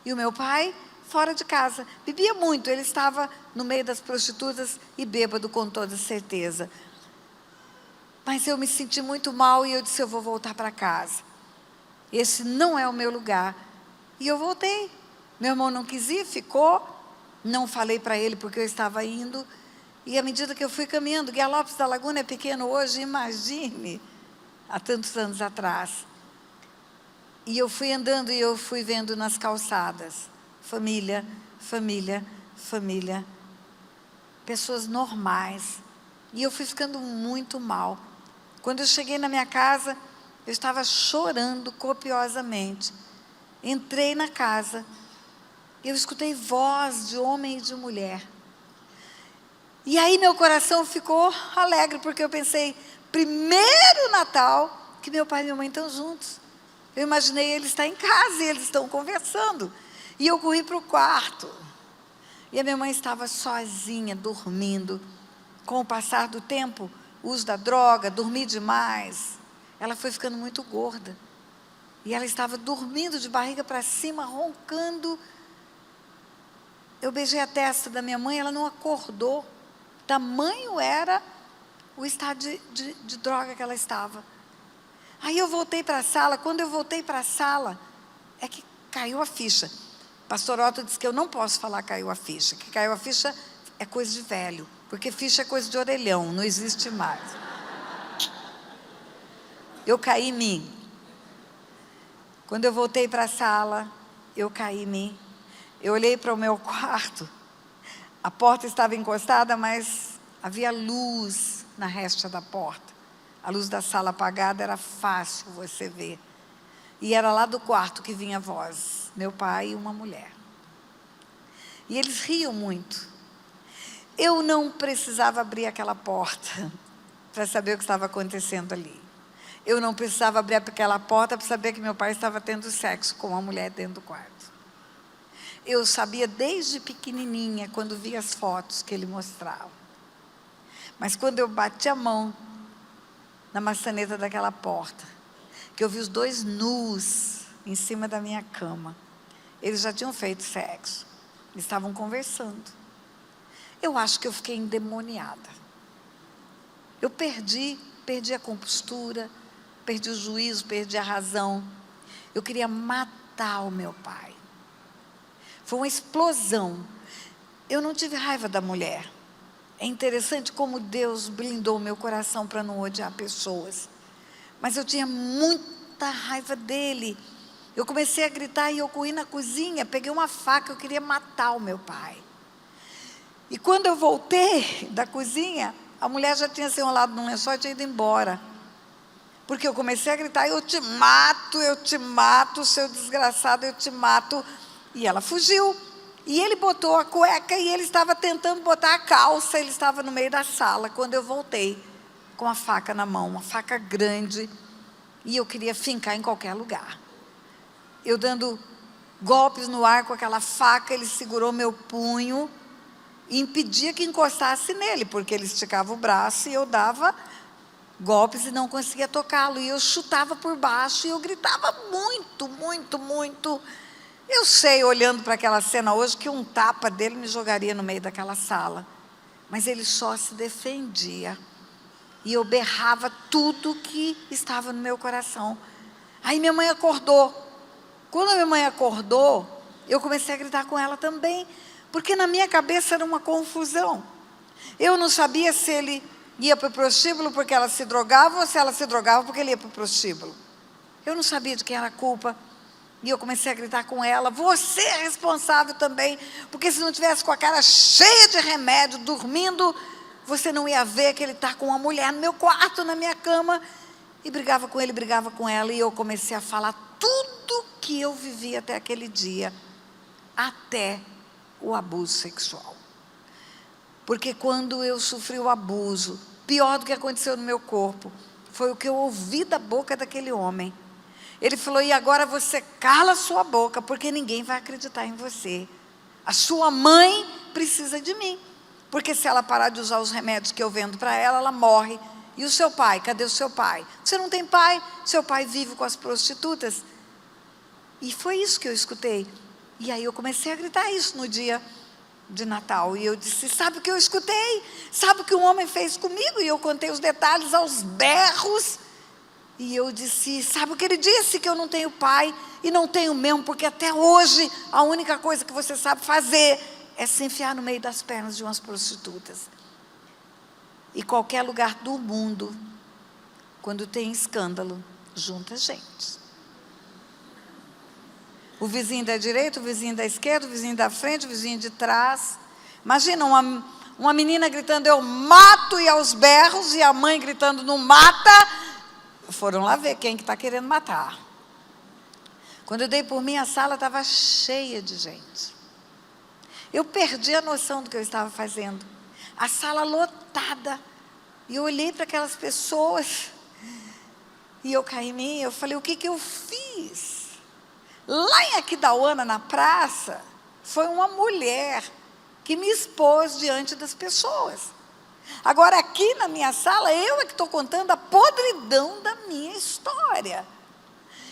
E o meu pai, fora de casa, bebia muito, ele estava no meio das prostitutas e bêbado com toda certeza. Mas eu me senti muito mal e eu disse, eu vou voltar para casa. Esse não é o meu lugar. E eu voltei. Meu irmão não quis ir, ficou. Não falei para ele porque eu estava indo. E à medida que eu fui caminhando, Guiar Lopes da Laguna é pequeno hoje, imagine, há tantos anos atrás. E eu fui andando e eu fui vendo nas calçadas, família, família, família, pessoas normais. E eu fui ficando muito mal. Quando eu cheguei na minha casa, eu estava chorando copiosamente. Entrei na casa, eu escutei voz de homem e de mulher. E aí meu coração ficou alegre, porque eu pensei, primeiro Natal que meu pai e minha mãe estão juntos. Eu imaginei eles estar em casa e eles estão conversando. E eu corri para o quarto. E a minha mãe estava sozinha, dormindo. Com o passar do tempo, o uso da droga, dormir demais, ela foi ficando muito gorda. E ela estava dormindo de barriga para cima, roncando. Eu beijei a testa da minha mãe, ela não acordou. Tamanho era o estado de droga que ela estava. Aí eu voltei para a sala. Quando eu voltei para a sala, é que caiu a ficha. Pastor Otto disse que eu não posso falar caiu a ficha. Que caiu a ficha é coisa de velho. Porque ficha é coisa de orelhão, não existe mais. Eu caí em mim. Quando eu voltei para a sala, eu caí em mim. Eu olhei para o meu quarto. A porta estava encostada, mas havia luz na resta da porta. A luz da sala apagada era fácil você ver. E era lá do quarto que vinha a voz. Meu pai e uma mulher. E eles riam muito. Eu não precisava abrir aquela porta para saber o que estava acontecendo ali. Eu não precisava abrir aquela porta para saber que meu pai estava tendo sexo com uma mulher dentro do quarto. Eu sabia desde pequenininha, quando via as fotos que ele mostrava. Mas quando eu bati a mão na maçaneta daquela porta, que eu vi os dois nus em cima da minha cama, eles já tinham feito sexo, eles estavam conversando. Eu acho que eu fiquei endemoniada. Eu perdi a compostura, perdi o juízo, perdi a razão. Eu queria matar o meu pai. Foi uma explosão. Eu não tive raiva da mulher. É interessante como Deus blindou meu coração para não odiar pessoas. Mas eu tinha muita raiva dele. Eu comecei a gritar e eu corri na cozinha, peguei uma faca, eu queria matar o meu pai. E quando eu voltei da cozinha, a mulher já tinha se enrolado num lençol e tinha ido embora. Porque eu comecei a gritar, eu te mato, seu desgraçado, eu te mato. E ela fugiu. E ele botou a cueca e ele estava tentando botar a calça, ele estava no meio da sala, quando eu voltei, com a faca na mão, uma faca grande, e eu queria fincar em qualquer lugar. Eu dando golpes no ar com aquela faca, ele segurou meu punho e impedia que encostasse nele, porque ele esticava o braço e eu dava golpes e não conseguia tocá-lo, e eu chutava por baixo e eu gritava muito, muito, muito. Eu sei, olhando para aquela cena hoje, que um tapa dele me jogaria no meio daquela sala, mas ele só se defendia, e eu berrava tudo que estava no meu coração. Aí minha mãe acordou. Quando a minha mãe acordou, eu comecei a gritar com ela também, porque na minha cabeça era uma confusão. Eu não sabia se ele ia para o prostíbulo porque ela se drogava, ou se ela se drogava porque ele ia para o prostíbulo. Eu não sabia de quem era a culpa. E eu comecei a gritar com ela, você é responsável também, porque se não tivesse com a cara cheia de remédio, dormindo, você não ia ver que ele está com uma mulher no meu quarto, na minha cama. E brigava com ele, brigava com ela, e eu comecei a falar tudo que eu vivi até aquele dia, até o abuso sexual. Porque quando eu sofri o abuso, pior do que aconteceu no meu corpo, foi o que eu ouvi da boca daquele homem. Ele falou, e agora você cala sua boca, porque ninguém vai acreditar em você. A sua mãe precisa de mim, porque se ela parar de usar os remédios que eu vendo para ela, ela morre. E o seu pai, cadê o seu pai? Você não tem pai, seu pai vive com as prostitutas. E foi isso que eu escutei. E aí eu comecei a gritar isso no dia de Natal. E eu disse, sabe o que eu escutei? Sabe o que um homem fez comigo? E eu contei os detalhes aos berros. E eu disse, sabe o que ele disse? Que eu não tenho pai, e não tenho mesmo, porque até hoje a única coisa que você sabe fazer é se enfiar no meio das pernas de umas prostitutas. E qualquer lugar do mundo, quando tem escândalo, junta gente. O vizinho da direita, o vizinho da esquerda, o vizinho da frente, o vizinho de trás. Imagina uma menina gritando, eu mato, e aos berros, e a mãe gritando, não mata. Foram lá ver quem que está querendo matar. Quando eu dei por mim, a sala estava cheia de gente. Eu perdi a noção do que eu estava fazendo. A sala lotada. E eu olhei para aquelas pessoas. E eu caí em mim, eu falei, o que eu fiz? Lá em Aquidauana, na praça, foi uma mulher que me expôs diante das pessoas. Agora aqui na minha sala, eu é que estou contando a podridão da minha história.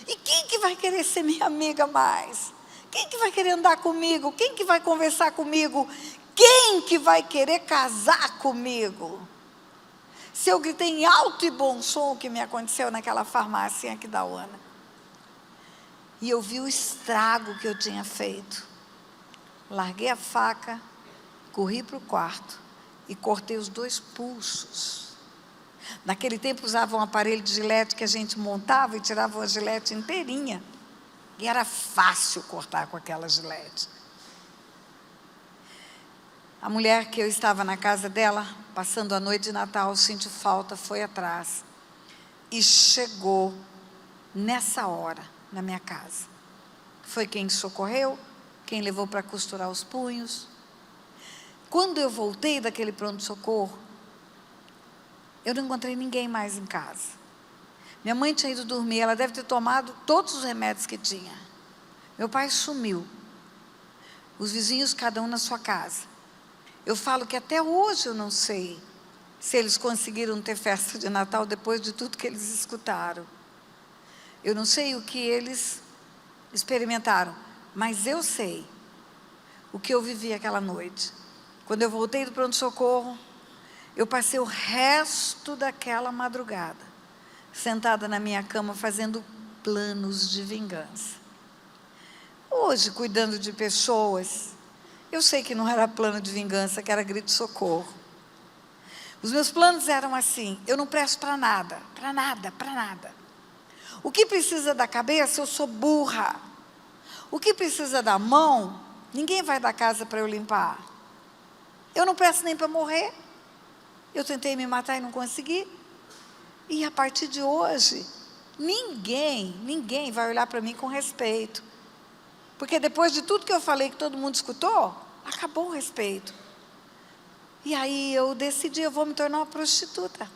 E quem que vai querer ser minha amiga mais? Quem que vai querer andar comigo? Quem que vai conversar comigo? Quem que vai querer casar comigo? Se eu gritei em alto e bom som o que me aconteceu naquela farmácia em Aquidauana. E eu vi o estrago que eu tinha feito. Larguei a faca, corri para o quarto e cortei os 2 pulsos. Naquele tempo usavam um aparelho de gilete que a gente montava e tirava uma gilete inteirinha. E era fácil cortar com aquela gilete. A mulher que eu estava na casa dela, passando a noite de Natal, sentiu falta, foi atrás. E chegou nessa hora na minha casa. Foi quem socorreu, quem levou para costurar os punhos. Quando eu voltei daquele pronto-socorro, eu não encontrei ninguém mais em casa. Minha mãe tinha ido dormir, ela deve ter tomado todos os remédios que tinha. Meu pai sumiu. Os vizinhos, cada um na sua casa. Eu falo que até hoje eu não sei se eles conseguiram ter festa de Natal depois de tudo que eles escutaram. Eu não sei o que eles experimentaram, mas eu sei o que eu vivi aquela noite. Quando eu voltei do pronto-socorro, eu passei o resto daquela madrugada, sentada na minha cama, fazendo planos de vingança. Hoje, cuidando de pessoas, eu sei que não era plano de vingança, que era grito de socorro. Os meus planos eram assim: eu não presto para nada, para nada, para nada. O que precisa da cabeça, eu sou burra. O que precisa da mão, ninguém vai da casa para eu limpar. Eu não presto nem para morrer. Eu tentei me matar e não consegui. E a partir de hoje, ninguém vai olhar para mim com respeito. Porque depois de tudo que eu falei, que todo mundo escutou, acabou o respeito. E aí eu decidi, eu vou me tornar uma prostituta.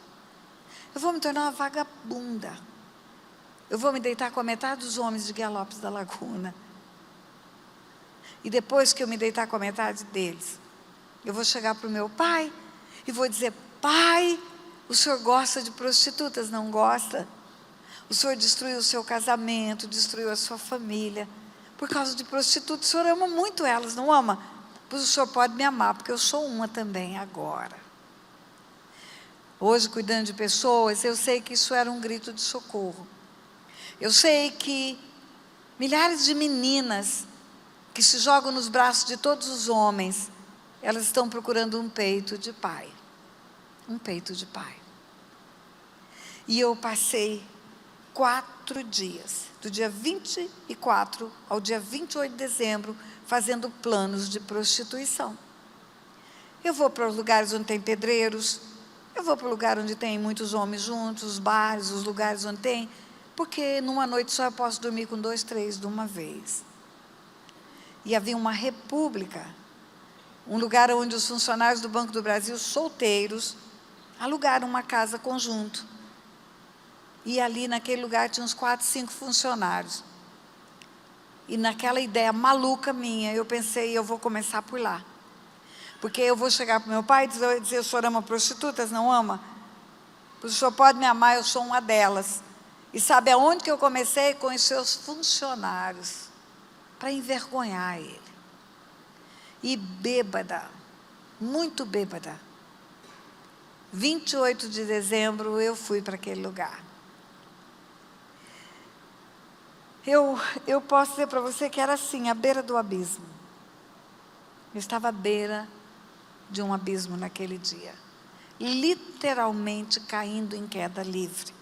Eu vou me tornar uma vagabunda. Eu vou me deitar com a metade dos homens de Guia Lopes da Laguna. E depois que eu me deitar com a metade deles, eu vou chegar para o meu pai e vou dizer: pai, o senhor gosta de prostitutas, não gosta? O senhor destruiu o seu casamento, destruiu a sua família, por causa de prostitutas. O senhor ama muito elas, não ama? Pois o senhor pode me amar, porque eu sou uma também agora. Hoje, cuidando de pessoas, eu sei que isso era um grito de socorro. Eu sei que milhares de meninas que se jogam nos braços de todos os homens, elas estão procurando um peito de pai. Um peito de pai. E eu passei 4 dias, do dia 24 ao dia 28 de dezembro, fazendo planos de prostituição. Eu vou para os lugares onde tem pedreiros, eu vou para o lugar onde tem muitos homens juntos, os bares, os lugares onde tem, porque numa noite só eu posso dormir com 2, 3 de uma vez. E havia uma república, um lugar onde os funcionários do Banco do Brasil, solteiros, alugaram uma casa conjunto. E ali naquele lugar tinha uns 4, 5 funcionários. E naquela ideia maluca minha, eu pensei: eu vou começar por lá. Porque eu vou chegar para o meu pai e dizer: o senhor ama prostitutas, não ama? O senhor pode me amar, eu sou uma delas. E sabe aonde que eu comecei? Com os seus funcionários, para envergonhar ele. E bêbada, muito bêbada, 28 de dezembro eu fui para aquele lugar. Eu posso dizer para você que era assim, à beira do abismo. Eu estava à beira de um abismo naquele dia, literalmente caindo em queda livre.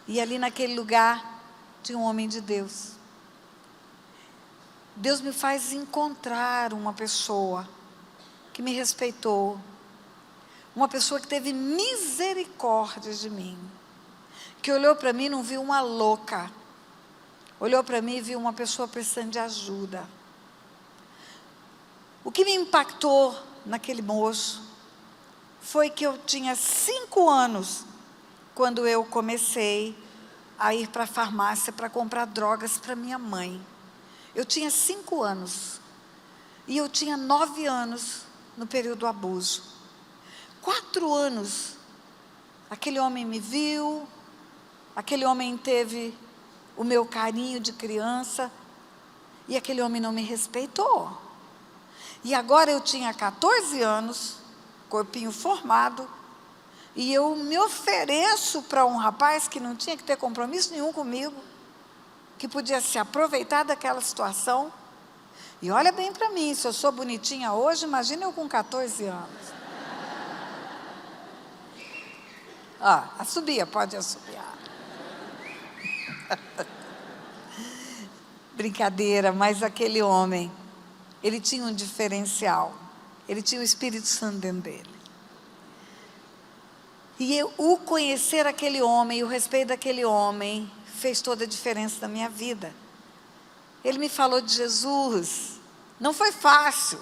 E ali naquele lugar tinha um homem de Deus. Deus me faz encontrar uma pessoa que me respeitou, uma pessoa que teve misericórdia de mim, que olhou para mim e não viu uma louca, olhou para mim e viu uma pessoa precisando de ajuda. O que me impactou naquele moço foi que eu tinha 5 anos quando eu comecei a ir para a farmácia para comprar drogas para minha mãe. Eu tinha 5 anos e eu tinha 9 anos no período do abuso. 4 anos, aquele homem me viu, aquele homem teve o meu carinho de criança, e aquele homem não me respeitou. E agora eu tinha 14 anos, corpinho formado, e eu me ofereço para um rapaz que não tinha que ter compromisso nenhum comigo, que podia se aproveitar daquela situação. E olha bem para mim, se eu sou bonitinha hoje, imagina eu com 14 anos. Assobia, pode assobiar. Brincadeira, mas aquele homem, ele tinha um diferencial, ele tinha o Espírito Santo dentro dele. E o conhecer aquele homem, o respeito daquele homem, fez toda a diferença na minha vida. Ele me falou de Jesus, não foi fácil,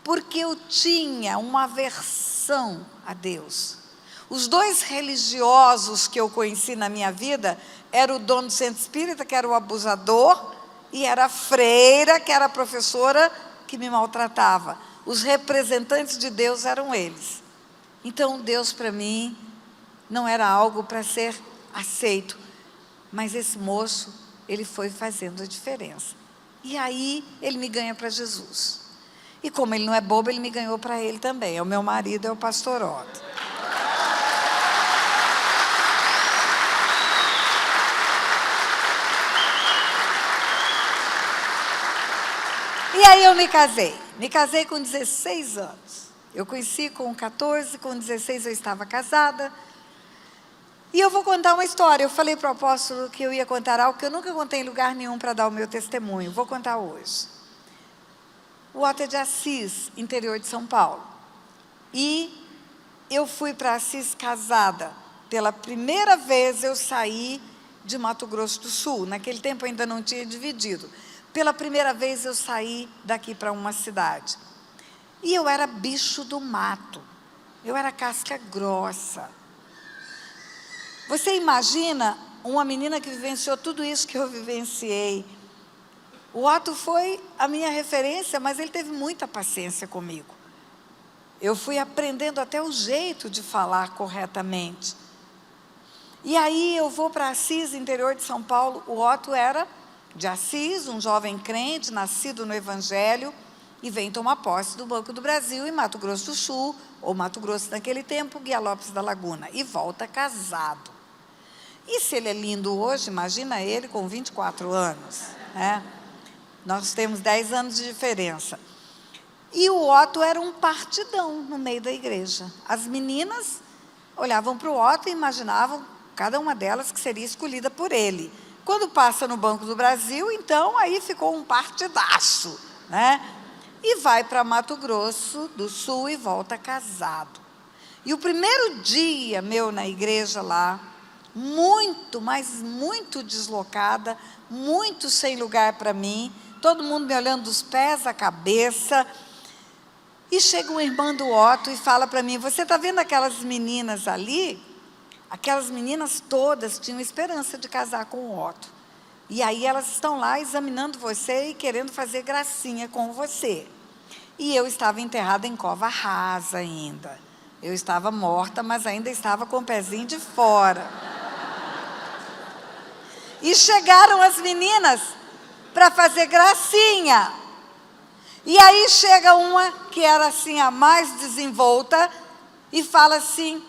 porque eu tinha uma aversão a Deus. Os 2 religiosos que eu conheci na minha vida, era o dono do centro espírita, que era o abusador, e era a freira, que era a professora, que me maltratava. Os representantes de Deus eram eles. Então, Deus para mim não era algo para ser aceito. Mas esse moço, ele foi fazendo a diferença. E aí, ele me ganha para Jesus. E como ele não é bobo, ele me ganhou para ele também. É o meu marido, é o pastor Otto. E aí eu me casei com 16 anos. Eu conheci com 14, com 16 eu estava casada. E eu vou contar uma história. Eu falei para o apóstolo que eu ia contar algo que eu nunca contei em lugar nenhum para dar o meu testemunho. Vou contar hoje. O Otto é de Assis, interior de São Paulo. E eu fui para Assis casada. Pela primeira vez eu saí de Mato Grosso do Sul. Naquele tempo ainda não tinha dividido. Pela primeira vez eu saí daqui para uma cidade. E eu era bicho do mato. Eu era casca grossa. Você imagina uma menina que vivenciou tudo isso que eu vivenciei. O Otto foi a minha referência, mas ele teve muita paciência comigo. Eu fui aprendendo até o jeito de falar corretamente. E aí eu vou para Assis, interior de São Paulo. O Otto era de Assis, um jovem crente, nascido no Evangelho, e vem tomar posse do Banco do Brasil em Mato Grosso do Sul, ou Mato Grosso naquele tempo, Guia Lopes da Laguna, e volta casado. E se ele é lindo hoje, imagina ele com 24 anos, né? Nós temos 10 anos de diferença. E o Otto era um partidão no meio da igreja. As meninas olhavam para o Otto e imaginavam, cada uma delas, que seria escolhida por ele. Quando passa no Banco do Brasil, então, aí ficou um partidaço, né? E vai para Mato Grosso do Sul e volta casado. E o primeiro dia meu na igreja lá, muito, mas muito deslocada, muito sem lugar para mim, todo mundo me olhando dos pés à cabeça. E chega uma irmã do Otto e fala para mim: você está vendo aquelas meninas ali? Aquelas meninas todas tinham esperança de casar com o Otto. E aí elas estão lá examinando você e querendo fazer gracinha com você. E eu estava enterrada em cova rasa ainda. Eu estava morta, mas ainda estava com o pezinho de fora. E chegaram as meninas para fazer gracinha. E aí chega uma que era assim a mais desenvolta e fala assim: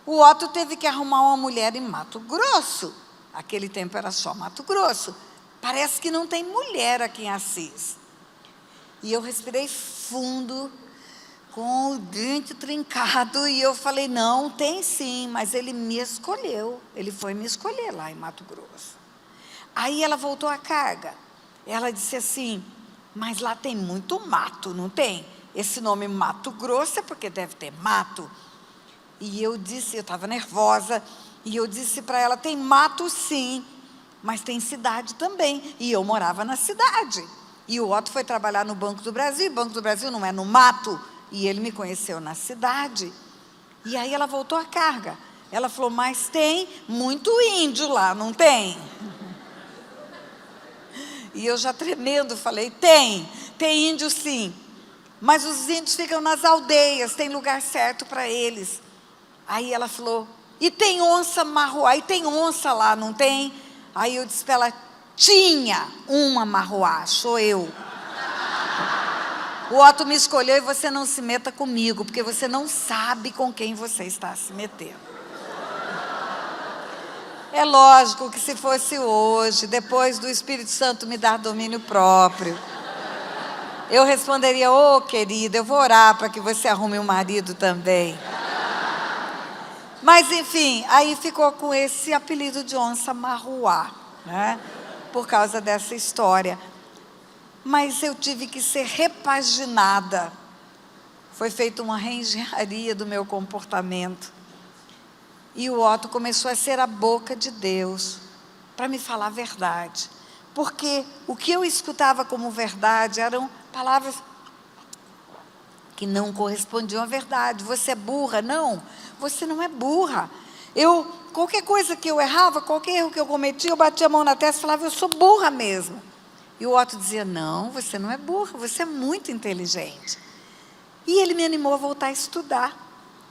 o Otto teve que arrumar uma mulher em Mato Grosso. Aquele tempo era só Mato Grosso. Parece que não tem mulher aqui em Assis. E eu respirei fundo, com o dente trincado, e eu falei: não, tem sim, mas ele me escolheu. Ele foi me escolher lá em Mato Grosso. Aí ela voltou à carga. Ela disse assim: mas lá tem muito mato, não tem? Esse nome Mato Grosso é porque deve ter mato. E eu disse, eu estava nervosa, e eu disse para ela: tem mato sim, mas tem cidade também. E eu morava na cidade. E o Otto foi trabalhar no Banco do Brasil, e o Banco do Brasil não é no mato. E ele me conheceu na cidade. E aí ela voltou à carga. Ela falou: mas tem muito índio lá, não tem? E eu já tremendo falei: tem índio sim. Mas os índios ficam nas aldeias, tem lugar certo para eles. Aí ela falou: e tem onça marruá, e tem onça lá, não tem? Aí eu disse para ela: tinha uma marruá, sou eu. O Otto me escolheu e você não se meta comigo, porque você não sabe com quem você está se metendo. É lógico que se fosse hoje, depois do Espírito Santo me dar domínio próprio, eu responderia: ô querida, eu vou orar para que você arrume um marido também. Mas enfim, aí ficou com esse apelido de onça marruá, né? Por causa dessa história. Mas eu tive que ser repaginada. Foi feita uma reengenharia do meu comportamento. E o Otto começou a ser a boca de Deus para me falar a verdade. Porque o que eu escutava como verdade eram palavras que não correspondiam à verdade. Você é burra? Não, você não é burra. Qualquer coisa que eu errava, qualquer erro que eu cometia, eu batia a mão na testa e falava: eu sou burra mesmo. E o Otto dizia: não, você não é burra, você é muito inteligente. E ele me animou a voltar a estudar.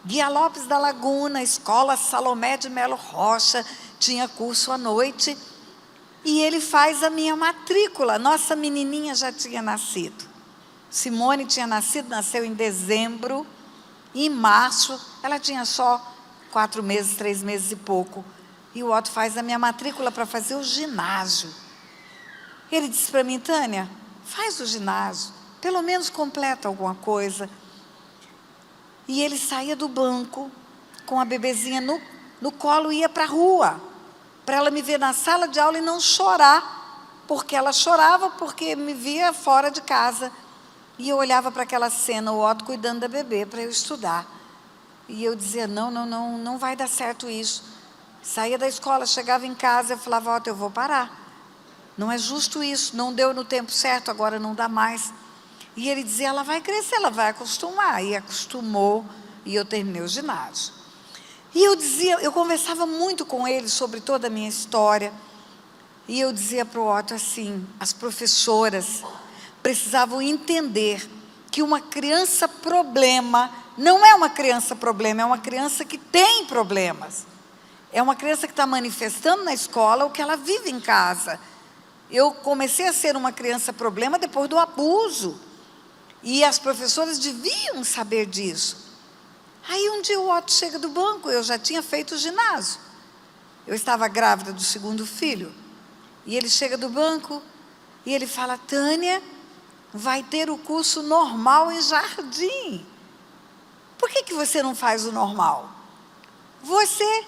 Guia Lopes da Laguna, Escola Salomé de Melo Rocha, tinha curso à noite. E ele faz a minha matrícula. Nossa menininha já tinha nascido. Simone tinha nascido, nasceu em dezembro. E em março, ela tinha só 4 meses, 3 meses e pouco. E o Otto faz a minha matrícula para fazer o ginásio. Ele disse para mim: Tânia, faz o ginásio. pelo menos completa alguma coisa. E ele saía do banco com a bebezinha no colo e ia para a rua, para ela me ver na sala de aula e não chorar, porque ela chorava porque me via fora de casa. E eu olhava para aquela cena, o Otto cuidando da bebê para eu estudar. E eu dizia, não vai dar certo isso. Saía da escola, chegava em casa, eu falava, Otto, eu vou parar. Não é justo isso, não deu no tempo certo, agora não dá mais. E ele dizia, ela vai crescer, ela vai acostumar. E acostumou, e eu terminei o ginásio. E eu conversava muito com ele sobre toda a minha história. E eu dizia para o Otto assim, as professoras precisavam entender que uma criança problema não é uma criança problema, é uma criança que tem problemas. É uma criança que está manifestando na escola o que ela vive em casa. Eu comecei a ser uma criança problema depois do abuso. E as professoras deviam saber disso. Aí um dia o Otto chega do banco, eu já tinha feito o ginásio. Eu estava grávida do segundo filho. E ele chega do banco e ele fala, Tânia, vai ter o curso normal em Jardim. Por que você não faz o normal? Você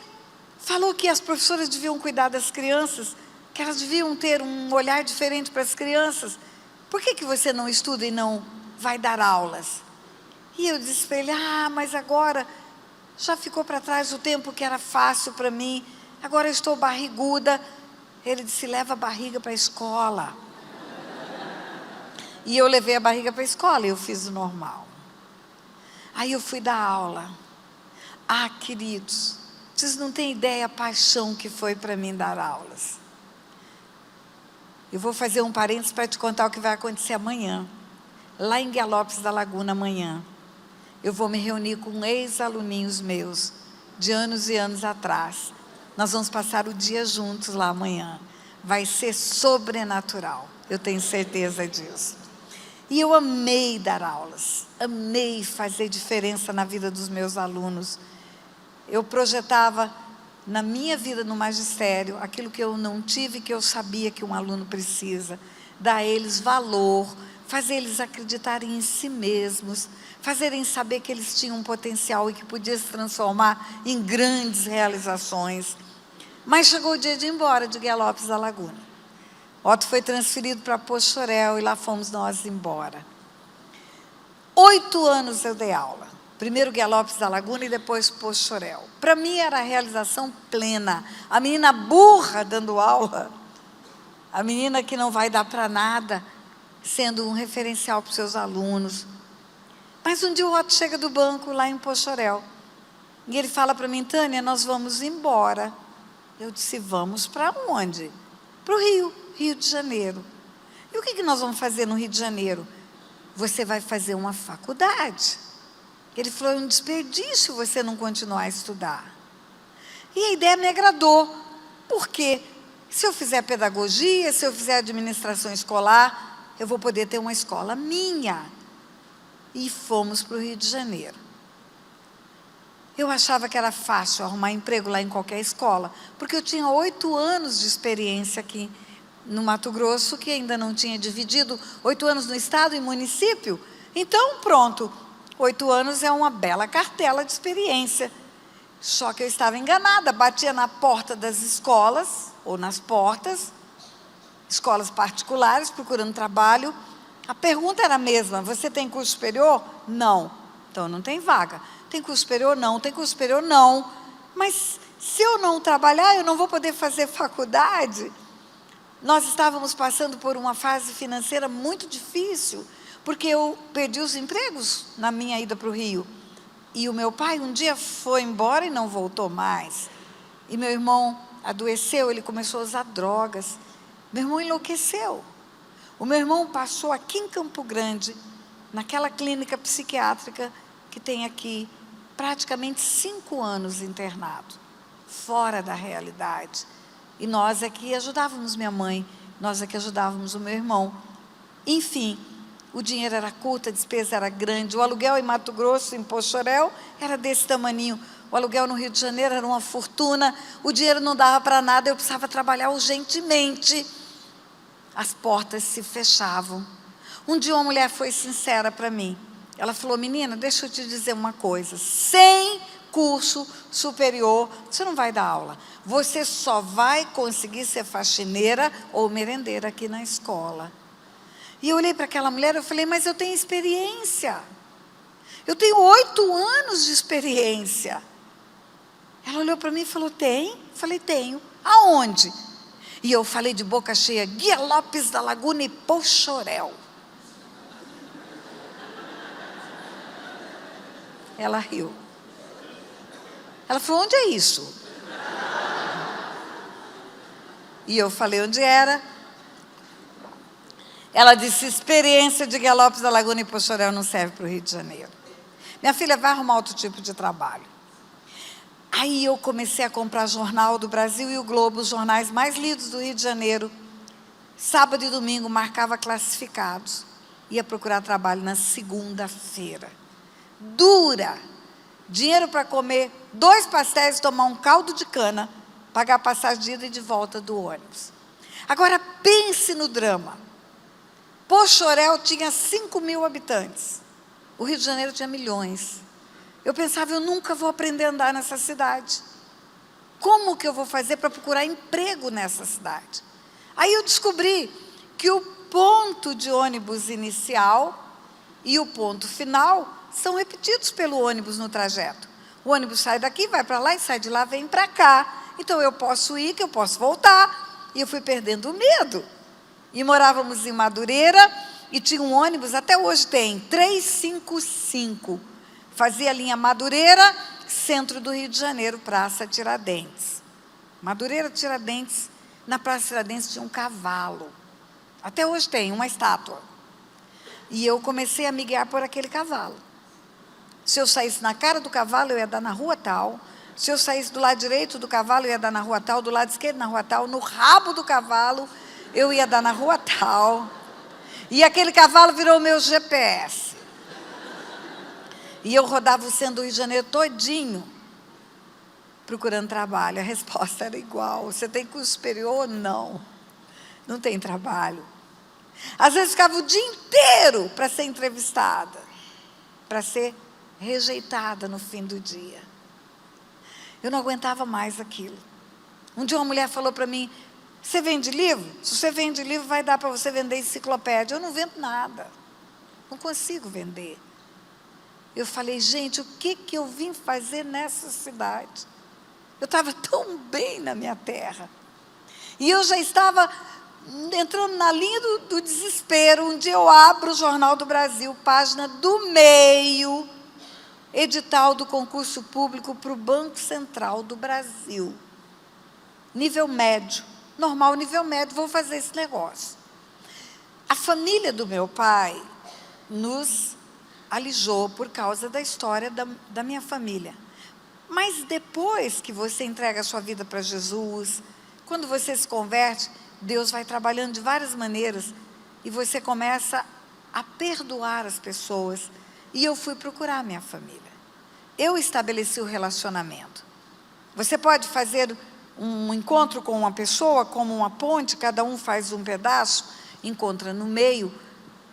falou que as professoras deviam cuidar das crianças, que elas deviam ter um olhar diferente para as crianças. Por que você não estuda e não vai dar aulas? E eu disse para ele, mas agora já ficou para trás o tempo que era fácil para mim, agora eu estou barriguda. Ele disse, leva a barriga para a escola. E eu levei a barriga para a escola e eu fiz o normal. Aí eu fui dar aula. Queridos, vocês não têm ideia a paixão que foi para mim dar aulas. Eu vou fazer um parênteses para te contar o que vai acontecer amanhã. Lá em Guiar-Lopes da Laguna, amanhã. Eu vou me reunir com ex-aluninhos meus, de anos e anos atrás. Nós vamos passar o dia juntos lá amanhã. Vai ser sobrenatural, eu tenho certeza disso. E eu amei dar aulas, amei fazer diferença na vida dos meus alunos. Eu projetava na minha vida no magistério aquilo que eu não tive, que eu sabia que um aluno precisa. Dar a eles valor, fazer eles acreditarem em si mesmos, fazerem saber que eles tinham um potencial e que podia se transformar em grandes realizações. Mas chegou o dia de ir embora de Guiar-Lopes da Laguna. Otto foi transferido para Poxoréu e lá fomos nós embora. 8 anos eu dei aula. Primeiro Guiar-Lopes da Laguna e depois Poxoréu. Para mim era a realização plena. A menina burra dando aula, a menina que não vai dar para nada, sendo um referencial para os seus alunos. Mas um dia o Otto chega do banco lá em Poxoréu. E ele fala para mim, Tânia, nós vamos embora. Eu disse, vamos para onde? Para o Rio de Janeiro. E o que nós vamos fazer no Rio de Janeiro? Você vai fazer uma faculdade. Ele falou, é um desperdício você não continuar a estudar. E a ideia me agradou. Por quê? Se eu fizer pedagogia, se eu fizer administração escolar, eu vou poder ter uma escola minha. E fomos para o Rio de Janeiro. Eu achava que era fácil arrumar emprego lá em qualquer escola, porque eu tinha 8 anos de experiência aqui no Mato Grosso, que ainda não tinha dividido 8 anos no estado e município. Então, pronto, 8 anos é uma bela cartela de experiência. Só que eu estava enganada, batia na porta das escolas, ou nas portas, escolas particulares, procurando trabalho. A pergunta era a mesma, você tem curso superior? Não. Então não tem vaga. Tem curso superior? Não. Tem curso superior? Não. Mas se eu não trabalhar, eu não vou poder fazer faculdade. Nós estávamos passando por uma fase financeira muito difícil, porque eu perdi os empregos na minha ida para o Rio. E o meu pai um dia foi embora e não voltou mais. E meu irmão adoeceu, ele começou a usar drogas. Meu irmão enlouqueceu. O meu irmão passou aqui em Campo Grande, naquela clínica psiquiátrica que tem aqui, praticamente 5 anos internado, fora da realidade. E nós aqui ajudávamos minha mãe, nós aqui ajudávamos o meu irmão. Enfim, o dinheiro era curto, a despesa era grande. O aluguel em Mato Grosso, em Poxoréu, era desse tamaninho. O aluguel no Rio de Janeiro era uma fortuna. O dinheiro não dava para nada, eu precisava trabalhar urgentemente. As portas se fechavam. Um dia uma mulher foi sincera para mim. Ela falou: menina, deixa eu te dizer uma coisa. Sem curso superior, você não vai dar aula. Você só vai conseguir ser faxineira ou merendeira aqui na escola. E eu olhei para aquela mulher e falei: mas eu tenho experiência. Eu tenho 8 anos de experiência. Ela olhou para mim e falou: tem? Eu falei: tenho. Aonde? E eu falei de boca cheia: Guia Lopes da Laguna e Pochorel. Ela riu. Ela falou: onde é isso? E eu falei onde era. Ela disse: experiência de Guia Lopes da Laguna e Pochorel não serve para o Rio de Janeiro. Minha filha vai arrumar outro tipo de trabalho. Aí eu comecei a comprar Jornal do Brasil e o Globo, os jornais mais lidos do Rio de Janeiro. Sábado e domingo marcava classificados. Ia procurar trabalho na segunda-feira. Dura. Dinheiro para comer 2 pastéis, tomar um caldo de cana, pagar a passagem de ida e de volta do ônibus. Agora pense no drama. Pochorel tinha 5.000 habitantes. O Rio de Janeiro tinha milhões. Eu pensava: eu nunca vou aprender a andar nessa cidade. Como que eu vou fazer para procurar emprego nessa cidade? Aí eu descobri que o ponto de ônibus inicial e o ponto final são repetidos pelo ônibus no trajeto. O ônibus sai daqui, vai para lá, e sai de lá, vem para cá. Então eu posso ir, que eu posso voltar. E eu fui perdendo o medo. E morávamos em Madureira, e tinha um ônibus, até hoje tem, 355. Fazia a linha Madureira, centro do Rio de Janeiro, Praça Tiradentes. Madureira, Tiradentes. Na Praça Tiradentes tinha um cavalo. Até hoje tem, uma estátua. E eu comecei a me guiar por aquele cavalo. Se eu saísse na cara do cavalo, eu ia dar na rua tal. Se eu saísse do lado direito do cavalo, eu ia dar na rua tal. Do lado esquerdo, na rua tal. No rabo do cavalo, eu ia dar na rua tal. E aquele cavalo virou meu GPS. E eu rodava o centro do Rio de Janeiro todinho, procurando trabalho. A resposta era igual: você tem curso superior? Não. Não tem trabalho. Às vezes ficava o dia inteiro para ser entrevistada, para ser rejeitada no fim do dia. Eu não aguentava mais aquilo. Um dia uma mulher falou para mim: você vende livro? Se você vende livro, vai dar para você vender enciclopédia. Eu não vendo nada. Não consigo vender. Eu falei: gente, o que eu vim fazer nessa cidade? Eu estava tão bem na minha terra. E eu já estava entrando na linha do desespero. Um dia eu abro o Jornal do Brasil, página do meio, edital do concurso público para o Banco Central do Brasil. Nível médio. Normal, nível médio, vou fazer esse negócio. A família do meu pai nos alijou por causa da história da minha família. Mas depois que você entrega a sua vida para Jesus, quando você se converte, Deus vai trabalhando de várias maneiras e você começa a perdoar as pessoas. E eu fui procurar a minha família. Eu estabeleci o relacionamento. Você pode fazer um encontro com uma pessoa, como uma ponte, cada um faz um pedaço, encontra no meio,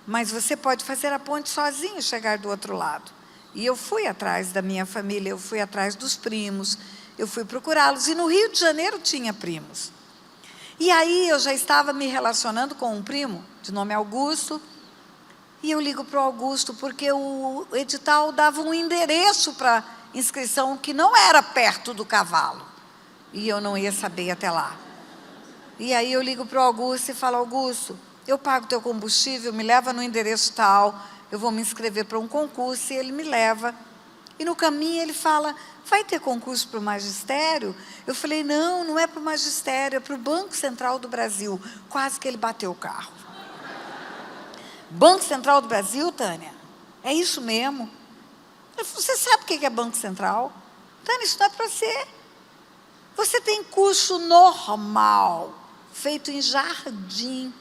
mas você pode fazer a ponte sozinho e chegar do outro lado. E eu fui atrás da minha família, eu fui atrás dos primos, eu fui procurá-los, e no Rio de Janeiro tinha primos. E aí eu já estava me relacionando com um primo, de nome Augusto, e eu ligo para o Augusto, porque o edital dava um endereço para inscrição que não era perto do cavalo. E eu não ia saber até lá. E aí eu ligo para o Augusto e falo: Augusto, eu pago teu combustível, me leva no endereço tal, eu vou me inscrever para um concurso, e ele me leva. E no caminho ele fala: vai ter concurso para o magistério? Eu falei: não, não é para o magistério, é para o Banco Central do Brasil. Quase que ele bateu o carro. Banco Central do Brasil, Tânia? É isso mesmo? Eu falei: você sabe o que é Banco Central? Tânia, isso não é para você. Você tem curso normal, feito em Jardim.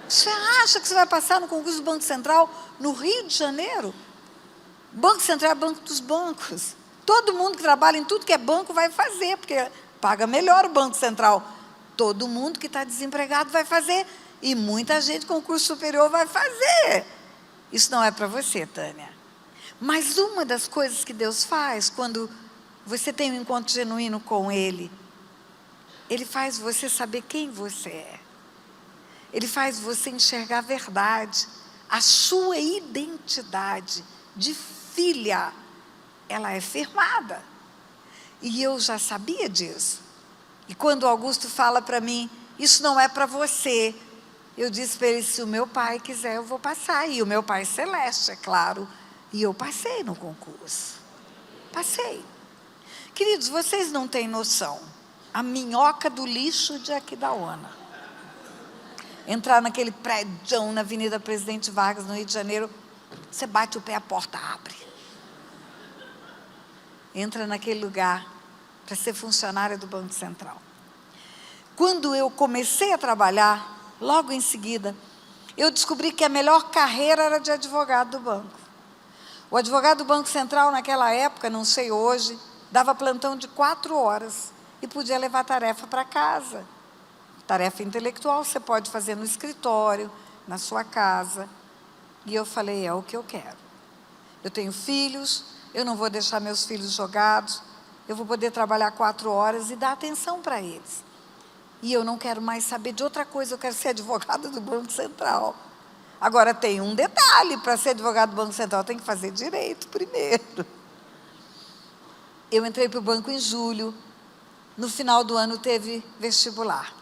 Você acha que você vai passar no concurso do Banco Central no Rio de Janeiro? Banco Central é banco dos bancos. Todo mundo que trabalha em tudo que é banco vai fazer, porque paga melhor o Banco Central. Todo mundo que está desempregado vai fazer. E muita gente com curso superior vai fazer. Isso não é para você, Tânia. Mas uma das coisas que Deus faz quando você tem um encontro genuíno com Ele, Ele faz você saber quem você é. Ele faz você enxergar a verdade. A sua identidade de filha, ela é firmada. E eu já sabia disso. E quando o Augusto fala para mim, isso não é para você, eu disse para ele, se o meu pai quiser, eu vou passar. E o meu pai celeste, é claro. E eu passei no concurso. Passei. Queridos, vocês não têm noção. A minhoca do lixo de Aquidauana. Entrar naquele prédio na Avenida Presidente Vargas, no Rio de Janeiro, você bate o pé, a porta abre. Entra naquele lugar para ser funcionária do Banco Central. Quando eu comecei a trabalhar, logo em seguida, eu descobri que a melhor carreira era de advogado do banco. O advogado do Banco Central, naquela época, não sei hoje, dava plantão de 4 horas e podia levar tarefa para casa. Tarefa intelectual você pode fazer no escritório, na sua casa. E eu falei, é o que eu quero. Eu tenho filhos, eu não vou deixar meus filhos jogados, eu vou poder trabalhar 4 horas e dar atenção para eles. E eu não quero mais saber de outra coisa, eu quero ser advogada do Banco Central. Agora tem um detalhe, para ser advogado do Banco Central tem que fazer direito primeiro. Eu entrei para o banco em julho, no final do ano teve vestibular.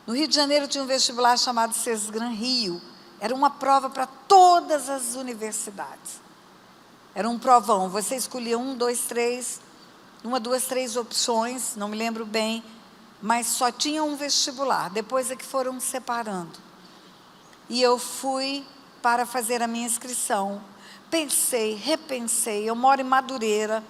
No Rio de Janeiro tinha um vestibular chamado Sesgran Rio. Era uma prova para todas as universidades. Era um provão, você escolhia 1, 2, 3, 1, 2, 3 opções, não me lembro bem, mas só tinha um vestibular, depois é que foram separando. E eu fui para fazer a minha inscrição. Pensei, repensei, eu moro em Madureira,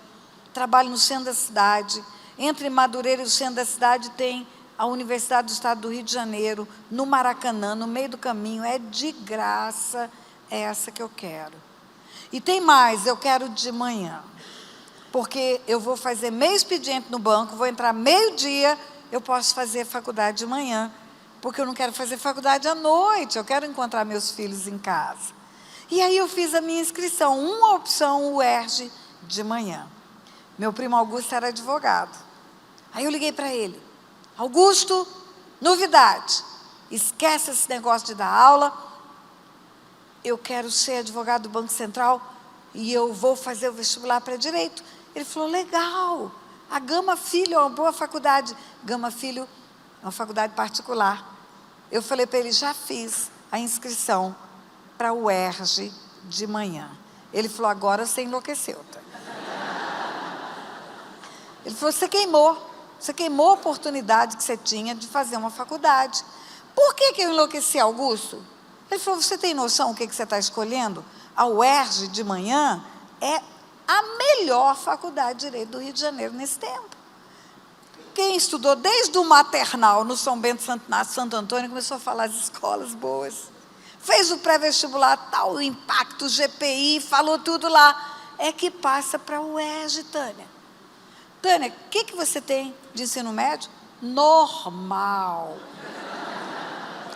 trabalho no centro da cidade. Entre Madureira e o centro da cidade tem a Universidade do Estado do Rio de Janeiro, no Maracanã, no meio do caminho, é de graça, é essa que eu quero. E tem mais, eu quero de manhã, porque eu vou fazer meio expediente no banco, vou entrar meio-dia, eu posso fazer faculdade de manhã, porque eu não quero fazer faculdade à noite, eu quero encontrar meus filhos em casa. E aí eu fiz a minha inscrição, uma opção, o UERJ, de manhã. Meu primo Augusto era advogado. Aí eu liguei para ele, Augusto, novidade, esquece esse negócio de dar aula, eu quero ser advogado do Banco Central e eu vou fazer o vestibular para direito. Ele falou, legal, a Gama Filho é uma boa faculdade. Gama Filho é uma faculdade particular. Eu falei para ele, já fiz a inscrição para o UERJ de manhã. Ele falou, agora você enlouqueceu. Tá? Ele falou, você queimou a oportunidade que você tinha de fazer uma faculdade. Por que eu enlouqueci, Augusto? Ele falou, você tem noção do que você está escolhendo? A UERJ de manhã é a melhor faculdade de Direito do Rio de Janeiro nesse tempo. Quem estudou desde o maternal no São Bento Santo Antônio começou a falar as escolas boas. Fez o pré-vestibular, tal, o impacto, GPI, falou tudo lá. É que passa para o UERJ, Tânia. Tânia, o que você tem de ensino médio? Normal.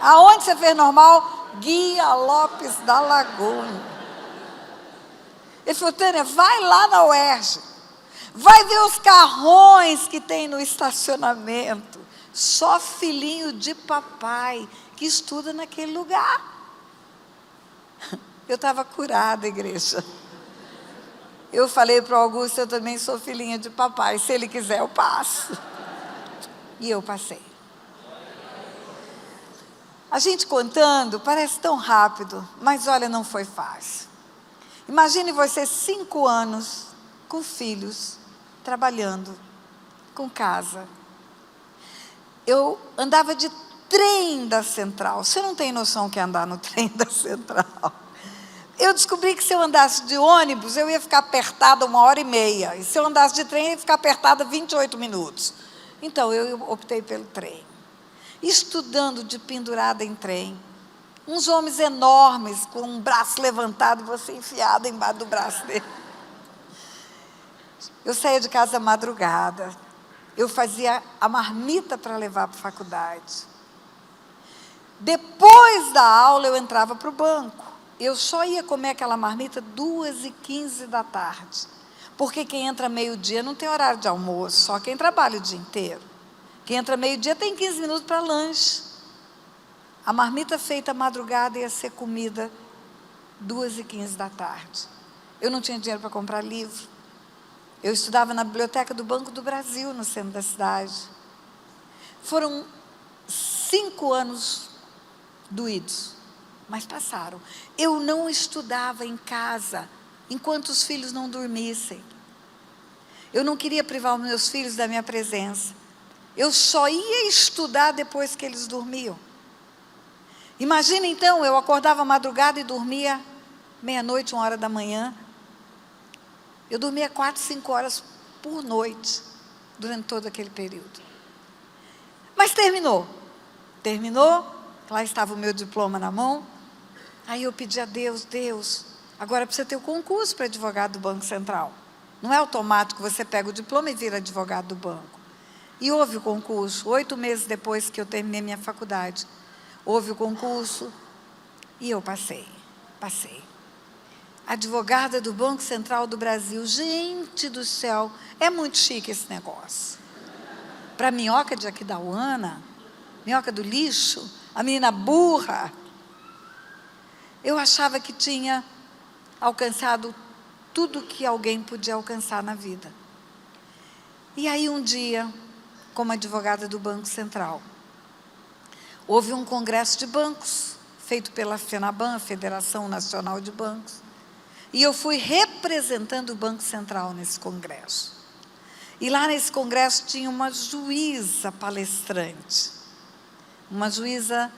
Aonde você fez normal? Guia Lopes da Laguna. Ele falou, Tânia, vai lá na UERJ. Vai ver os carrões que tem no estacionamento. Só filhinho de papai que estuda naquele lugar. Eu estava curada, igreja. Eu falei para o Augusto, eu também sou filhinha de papai. Se ele quiser, eu passo. E eu passei. A gente contando, parece tão rápido, mas olha, não foi fácil. Imagine você 5 anos com filhos, trabalhando, com casa. Eu andava de trem da Central. Você não tem noção o que é andar no trem da Central. Eu descobri que se eu andasse de ônibus, eu ia ficar apertada 1h30. E se eu andasse de trem, eu ia ficar apertada 28 minutos. Então, eu optei pelo trem. Estudando de pendurada em trem. Uns homens enormes, com um braço levantado e você enfiada embaixo do braço dele. Eu saía de casa à madrugada. Eu fazia a marmita para levar para a faculdade. Depois da aula, eu entrava para o banco. Eu só ia comer aquela marmita 2h15 da tarde. Porque quem entra meio-dia não tem horário de almoço, só quem trabalha o dia inteiro. Quem entra meio-dia tem 15 minutos para lanche. A marmita feita à madrugada ia ser comida 2h15 da tarde. Eu não tinha dinheiro para comprar livro. Eu estudava na biblioteca do Banco do Brasil, no centro da cidade. Foram 5 anos doídos, mas passaram. Eu não estudava em casa enquanto os filhos não dormissem. Eu não queria privar os meus filhos da minha presença. Eu só ia estudar depois que eles dormiam. Imagina então, eu acordava madrugada e dormia meia-noite, 1h da manhã. Eu dormia 4, 5 horas por noite, durante todo aquele período. Mas terminou. Lá estava o meu diploma na mão. Aí eu pedi a Deus, agora precisa ter o concurso para advogado do Banco Central. Não é automático, você pega o diploma e vira advogado do banco. E houve o concurso, 8 meses depois que eu terminei minha faculdade. Houve o concurso e eu passei. Advogada do Banco Central do Brasil. Gente do céu, é muito chique esse negócio. Para minhoca de Aquidauana, minhoca do lixo, a menina burra, eu achava que tinha alcançado tudo que alguém podia alcançar na vida. E aí um dia, como advogada do Banco Central, houve um congresso de bancos, feito pela FENABAN, Federação Nacional de Bancos, e eu fui representando o Banco Central nesse congresso. E lá nesse congresso tinha uma juíza palestrante, uma juíza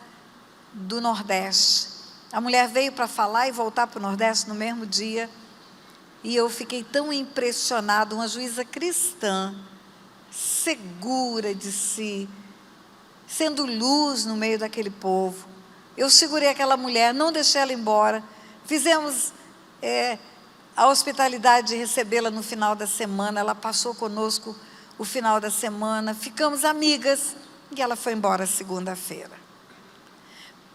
do Nordeste. A mulher veio para falar e voltar para o Nordeste no mesmo dia, e eu fiquei tão impressionada, uma juíza cristã, segura de si, sendo luz no meio daquele povo. Eu segurei aquela mulher, não deixei ela embora, fizemos a hospitalidade de recebê-la no final da semana, ela passou conosco o final da semana, ficamos amigas, e ela foi embora segunda-feira.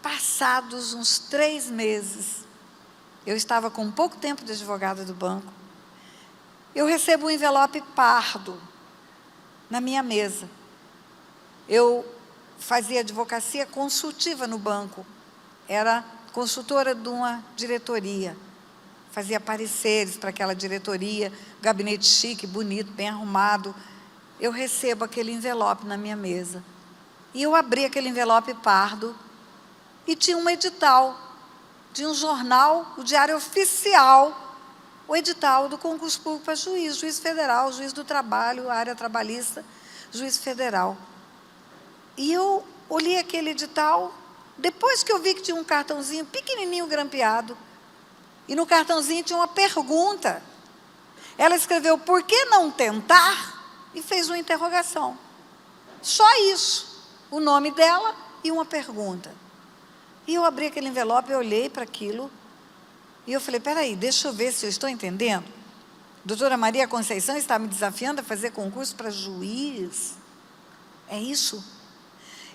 Passados uns 3 meses, eu estava com pouco tempo de advogada do banco, eu recebo um envelope pardo na minha mesa. Eu fazia advocacia consultiva no banco, era consultora de uma diretoria, fazia pareceres para aquela diretoria, gabinete chique, bonito, bem arrumado. Eu recebo aquele envelope na minha mesa, e eu abri aquele envelope pardo, e tinha um edital, de um jornal, o Diário Oficial, o edital do concurso público para juiz federal, juiz do trabalho, área trabalhista, juiz federal. E eu olhei aquele edital, depois que eu vi que tinha um cartãozinho pequenininho grampeado, e no cartãozinho tinha uma pergunta. Ela escreveu, por que não tentar? E fez uma interrogação. Só isso, o nome dela e uma pergunta. E eu abri aquele envelope, eu olhei para aquilo, e eu falei, peraí, deixa eu ver se eu estou entendendo. Doutora Maria Conceição está me desafiando a fazer concurso para juiz. É isso?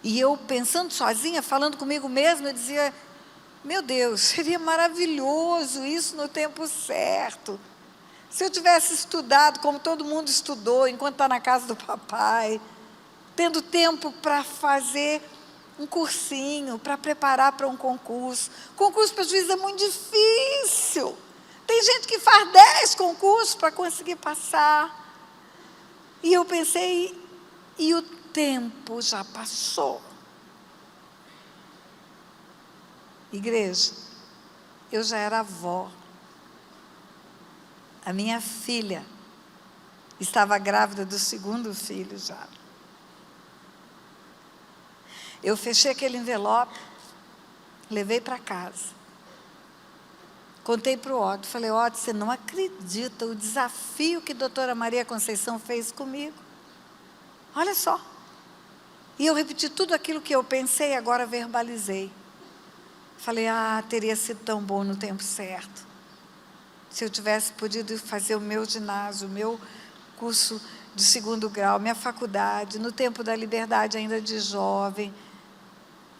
E eu, pensando sozinha, falando comigo mesma, eu dizia, meu Deus, seria maravilhoso isso no tempo certo. Se eu tivesse estudado como todo mundo estudou, enquanto está na casa do papai, tendo tempo para fazer um cursinho, para preparar para um concurso. Concurso para juiz é muito difícil. Tem gente que faz 10 concursos para conseguir passar. E eu pensei, e o tempo já passou. Igreja, eu já era avó. A minha filha estava grávida do 2º filho já. Eu fechei aquele envelope, levei para casa. Contei para o Otto, falei, Otto, você não acredita o desafio que a doutora Maria Conceição fez comigo. Olha só. E eu repeti tudo aquilo que eu pensei, agora verbalizei. Falei, teria sido tão bom no tempo certo. Se eu tivesse podido fazer o meu ginásio, o meu curso de 2º grau, minha faculdade, no tempo da liberdade ainda de jovem.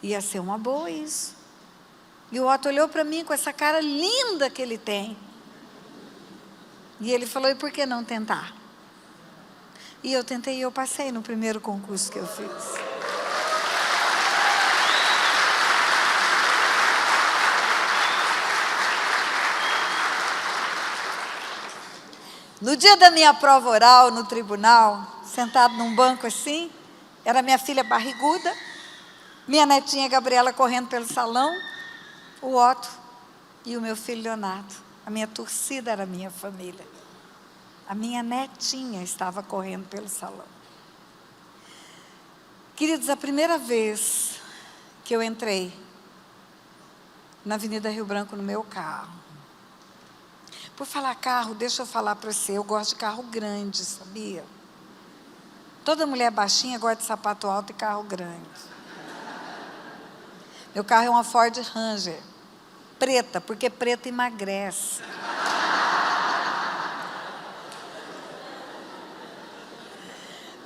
Ia ser uma boa isso. E o Otto olhou para mim com essa cara linda que ele tem. E ele falou, e por que não tentar? E eu tentei e eu passei no primeiro concurso que eu fiz. No dia da minha prova oral no tribunal, sentado num banco assim, era minha filha barriguda, minha netinha Gabriela correndo pelo salão, o Otto e o meu filho Leonardo. A minha torcida era a minha família. A minha netinha estava correndo pelo salão. Queridos, a primeira vez que eu entrei na Avenida Rio Branco no meu carro, por falar carro, deixa eu falar para você, eu gosto de carro grande, sabia? Toda mulher baixinha gosta de sapato alto e carro grande. Meu carro é uma Ford Ranger, preta, porque preta emagrece.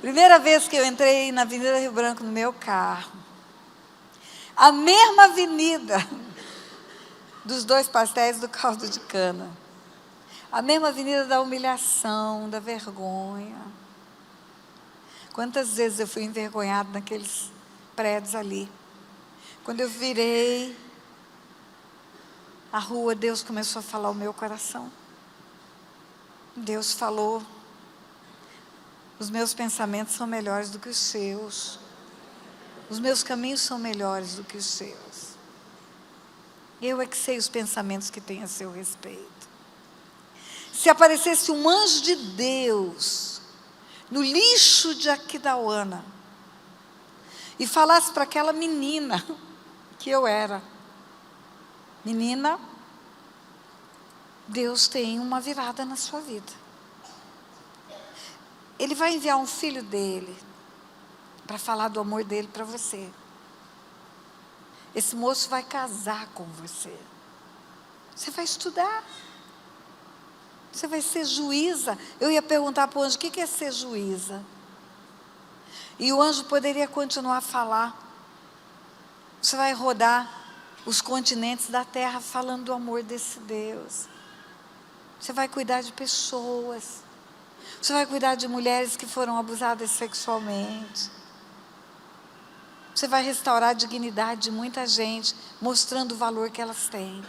Primeira vez que eu entrei na Avenida Rio Branco no meu carro, a mesma avenida dos 2 pastéis do caldo de cana. A mesma avenida da humilhação, da vergonha. Quantas vezes eu fui envergonhada naqueles prédios ali. Quando eu virei a rua, Deus começou a falar ao meu coração. Deus falou, os meus pensamentos são melhores do que os seus. Os meus caminhos são melhores do que os seus. Eu é que sei os pensamentos que tenho a seu respeito. Se aparecesse um anjo de Deus no lixo de Aquidauana e falasse para aquela menina que eu era, menina, Deus tem uma virada na sua vida. Ele vai enviar um filho dele para falar do amor dele para você. Esse moço vai casar com você. Você vai estudar. Você vai ser juíza. Eu ia perguntar para o anjo, o que é ser juíza? E o anjo poderia continuar a falar. Você vai rodar os continentes da terra falando do amor desse Deus. Você vai cuidar de pessoas. Você vai cuidar de mulheres que foram abusadas sexualmente. Você vai restaurar a dignidade de muita gente, mostrando o valor que elas têm.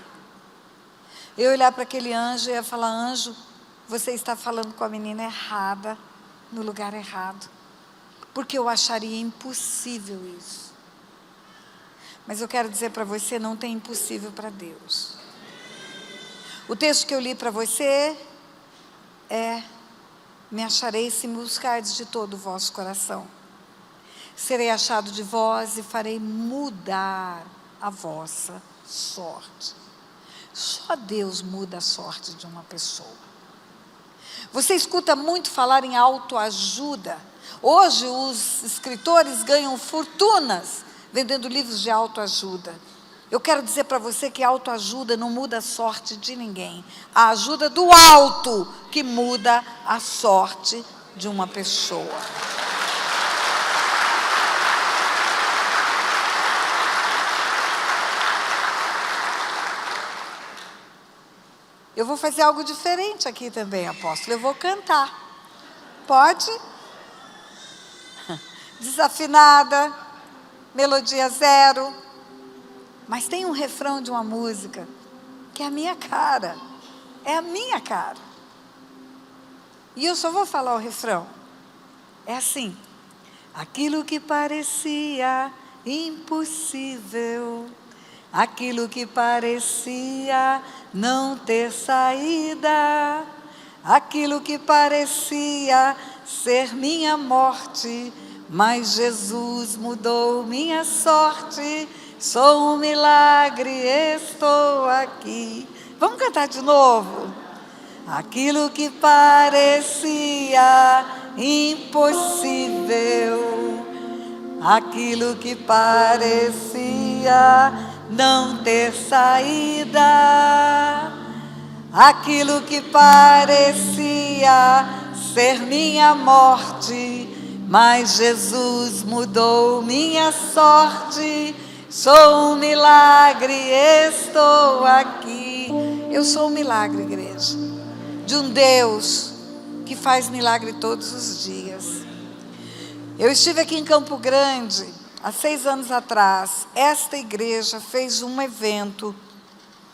Eu olhar para aquele anjo e ia falar, anjo, você está falando com a menina errada, no lugar errado. Porque eu acharia impossível isso. Mas eu quero dizer para você, não tem impossível para Deus. O texto que eu li para você é, me acharei se me buscardes de todo o vosso coração. Serei achado de vós e farei mudar a vossa sorte. Só Deus muda a sorte de uma pessoa. Você escuta muito falar em autoajuda. Hoje os escritores ganham fortunas vendendo livros de autoajuda. Eu quero dizer para você que a autoajuda não muda a sorte de ninguém. A ajuda do alto que muda a sorte de uma pessoa. Eu vou fazer algo diferente aqui também, apóstolo. Eu vou cantar. Pode? Desafinada, melodia zero. Mas tem um refrão de uma música que é a minha cara. É a minha cara. E eu só vou falar o refrão. É assim. Aquilo que parecia impossível, aquilo que parecia não ter saída, aquilo que parecia ser minha morte, mas Jesus mudou minha sorte. Sou um milagre, estou aqui. Vamos cantar de novo? Aquilo que parecia impossível, aquilo que parecia não ter saída, aquilo que parecia ser minha morte, mas Jesus mudou minha sorte. Sou um milagre, estou aqui. Eu sou um milagre, igreja, de um Deus que faz milagre todos os dias. Eu estive aqui em Campo Grande, há 6 anos atrás. Esta igreja fez um evento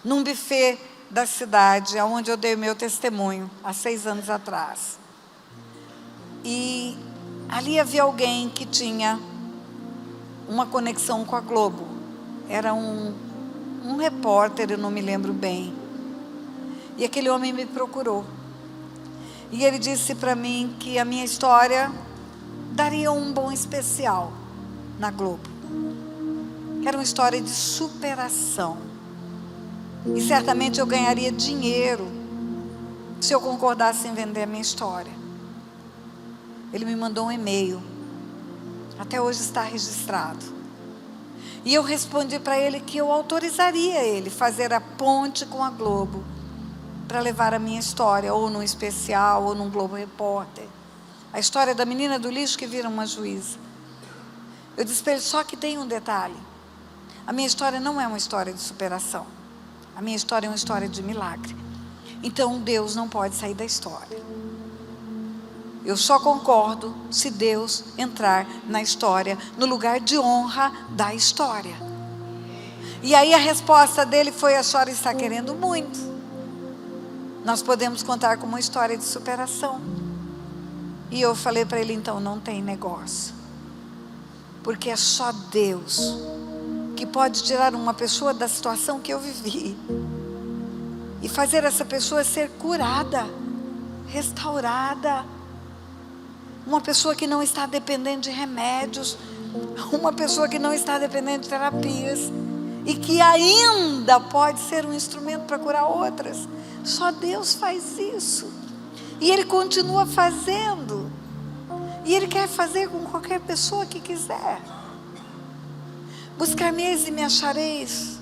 num buffet da cidade, onde eu dei o meu testemunho, há 6 anos atrás. E ali havia alguém que tinha uma conexão com a Globo. Era um repórter, eu não me lembro bem. E aquele homem me procurou. E ele disse para mim que a minha história daria um bom especial na Globo. Que era uma história de superação. E certamente eu ganharia dinheiro se eu concordasse em vender a minha história. Ele me mandou um e-mail. Até hoje está registrado. E eu respondi para ele que eu autorizaria ele fazer a ponte com a Globo para levar a minha história, ou num especial, ou num Globo Repórter. A história da menina do lixo que vira uma juíza. Eu disse para ele, só que tem um detalhe. A minha história não é uma história de superação. A minha história é uma história de milagre. Então Deus não pode sair da história. Eu só concordo se Deus entrar na história, no lugar de honra da história. E aí a resposta dele foi: a senhora está querendo muito. Nós podemos contar com uma história de superação. E eu falei para ele, então não tem negócio. Porque é só Deus que pode tirar uma pessoa da situação que eu vivi e fazer essa pessoa ser curada, restaurada. Uma pessoa que não está dependendo de remédios, uma pessoa que não está dependendo de terapias e que ainda pode ser um instrumento para curar outras. Só Deus faz isso. E Ele continua fazendo. E Ele quer fazer com qualquer pessoa que quiser. Buscar-me-eis e me achareis,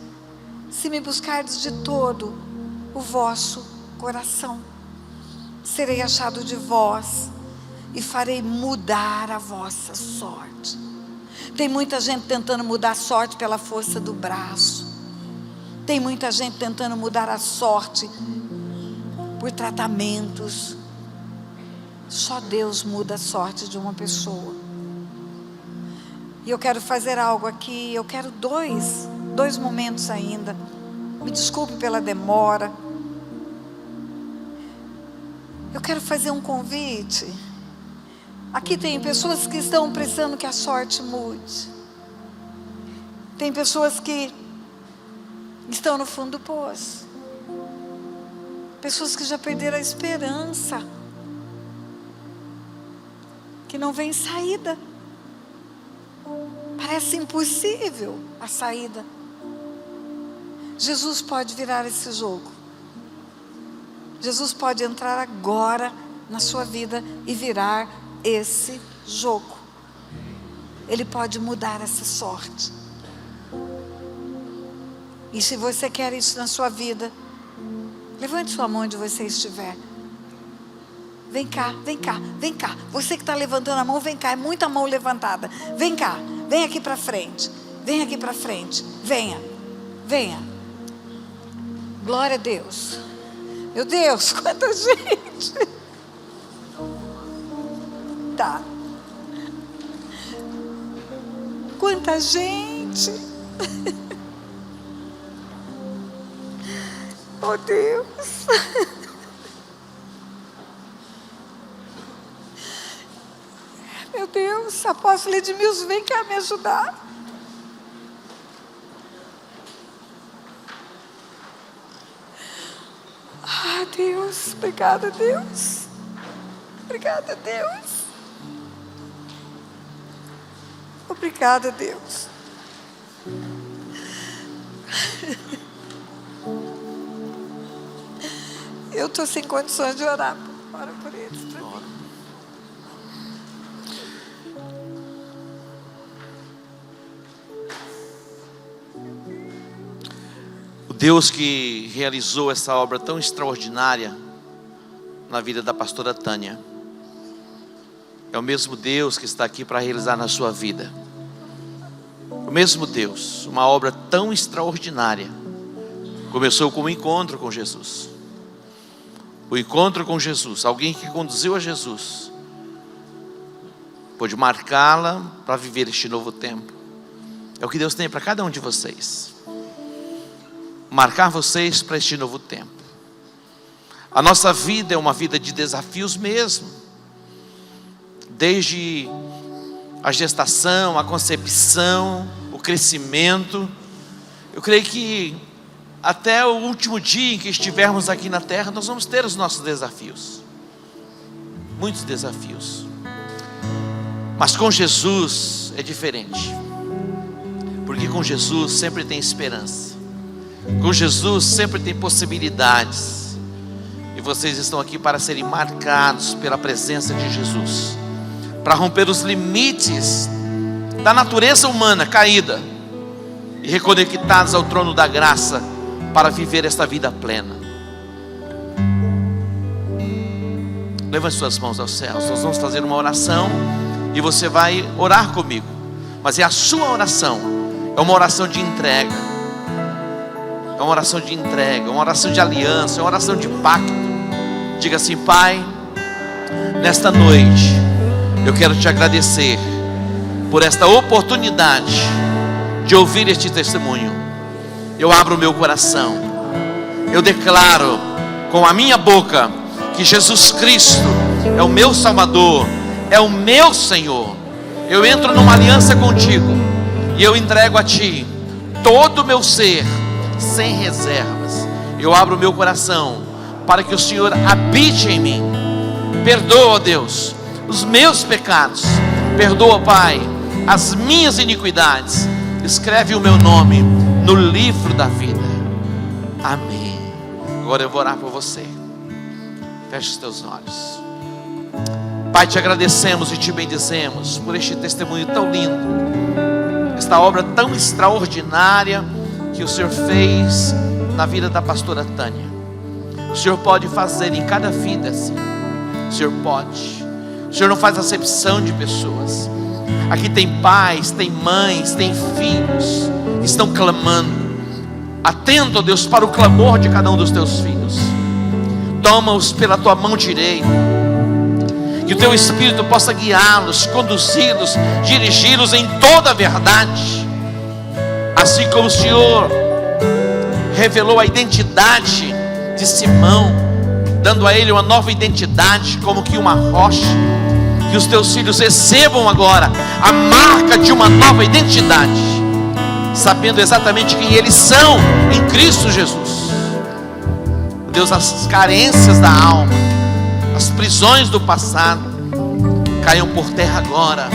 se me buscardes de todo o vosso coração. Serei achado de vós e farei mudar a vossa sorte. Tem muita gente tentando mudar a sorte pela força do braço. Tem muita gente tentando mudar a sorte por tratamentos. Só Deus muda a sorte de uma pessoa. E eu quero fazer algo aqui. Eu quero dois momentos ainda. Me desculpe pela demora. Eu quero fazer um convite. Aqui tem pessoas que estão precisando que a sorte mude. Tem pessoas que estão no fundo do poço. Pessoas que já perderam a esperança. Que não vem saída. Parece impossível a saída. Jesus pode virar esse jogo. Jesus pode entrar agora na sua vida e virar esse jogo. Ele pode mudar essa sorte. E se você quer isso na sua vida, levante sua mão onde você estiver. Vem cá, vem cá, vem cá. Você que está levantando a mão, vem cá. É muita mão levantada. Vem cá, vem aqui para frente. Vem aqui para frente. Venha, venha. Glória a Deus. Meu Deus, quanta gente. Tá. Quanta gente. Oh Deus. Meu Deus, apóstolo Edmilson, vem cá me ajudar. Ah, Deus, obrigada, Deus. Obrigada, Deus. Obrigada, Deus. Eu estou sem condições de orar. Ora por eles. Deus que realizou essa obra tão extraordinária na vida da pastora Tânia é o mesmo Deus que está aqui para realizar na sua vida. O mesmo Deus, uma obra tão extraordinária, começou com um encontro com Jesus. O encontro com Jesus, alguém que conduziu a Jesus, pôde marcá-la para viver este novo tempo. É o que Deus tem para cada um de vocês. Marcar vocês para este novo tempo. A nossa vida é uma vida de desafios mesmo. Desde a gestação, a concepção, o crescimento. Eu creio que até o último dia em que estivermos aqui na terra, nós vamos ter os nossos desafios. Muitos desafios. Mas com Jesus é diferente. Porque com Jesus sempre tem esperança. Com Jesus sempre tem possibilidades. E vocês estão aqui para serem marcados pela presença de Jesus, para romper os limites da natureza humana caída e reconectados ao trono da graça, para viver esta vida plena. Levante suas mãos aos céus. Nós vamos fazer uma oração e você vai orar comigo. Mas é a sua oração. É uma oração de entrega. É uma oração de entrega, uma oração de aliança, uma oração de pacto. Diga assim: Pai, nesta noite eu quero te agradecer por esta oportunidade de ouvir este testemunho. Eu abro o meu coração. Eu declaro com a minha boca que Jesus Cristo é o meu Salvador, é o meu Senhor. Eu entro numa aliança contigo e eu entrego a Ti todo o meu ser, sem reservas. Eu abro o meu coração para que o Senhor habite em mim. Perdoa, Deus, os meus pecados. Perdoa, Pai, as minhas iniquidades. Escreve o meu nome no livro da vida. Amém. Agora eu vou orar por você. Feche os teus olhos. Pai, te agradecemos e te bendizemos por este testemunho tão lindo, esta obra tão extraordinária que o Senhor fez na vida da pastora Tânia. O Senhor pode fazer em cada vida assim. O Senhor pode. O Senhor não faz acepção de pessoas. Aqui tem pais, tem mães, tem filhos que estão clamando. Atenta, ó Deus, para o clamor de cada um dos teus filhos. Toma-os pela tua mão direita. Que o teu Espírito possa guiá-los, conduzi-los, dirigi-los em toda a verdade. Assim como o Senhor revelou a identidade de Simão, dando a ele uma nova identidade, como que uma rocha. Que os teus filhos recebam agora a marca de uma nova identidade, sabendo exatamente quem eles são em Cristo Jesus. Deus, as carências da alma, as prisões do passado caiam por terra agora.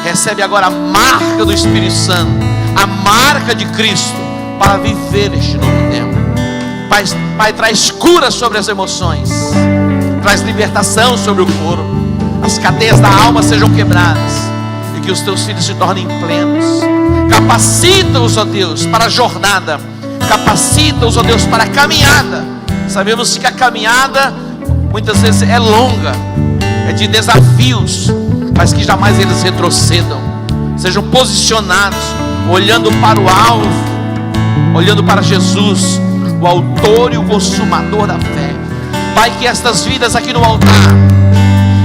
Recebe agora a marca do Espírito Santo, a marca de Cristo, para viver este novo tempo. Pai, traz cura sobre as emoções, traz libertação sobre o corpo. As cadeias da alma sejam quebradas e que os teus filhos se tornem plenos. Capacita-os, ó Deus, para a jornada. Capacita-os, ó Deus, para a caminhada. Sabemos que a caminhada muitas vezes é longa, é de desafios, mas que jamais eles retrocedam. Sejam posicionados, olhando para o alvo, olhando para Jesus, o autor e o consumador da fé. Pai, que estas vidas aqui no altar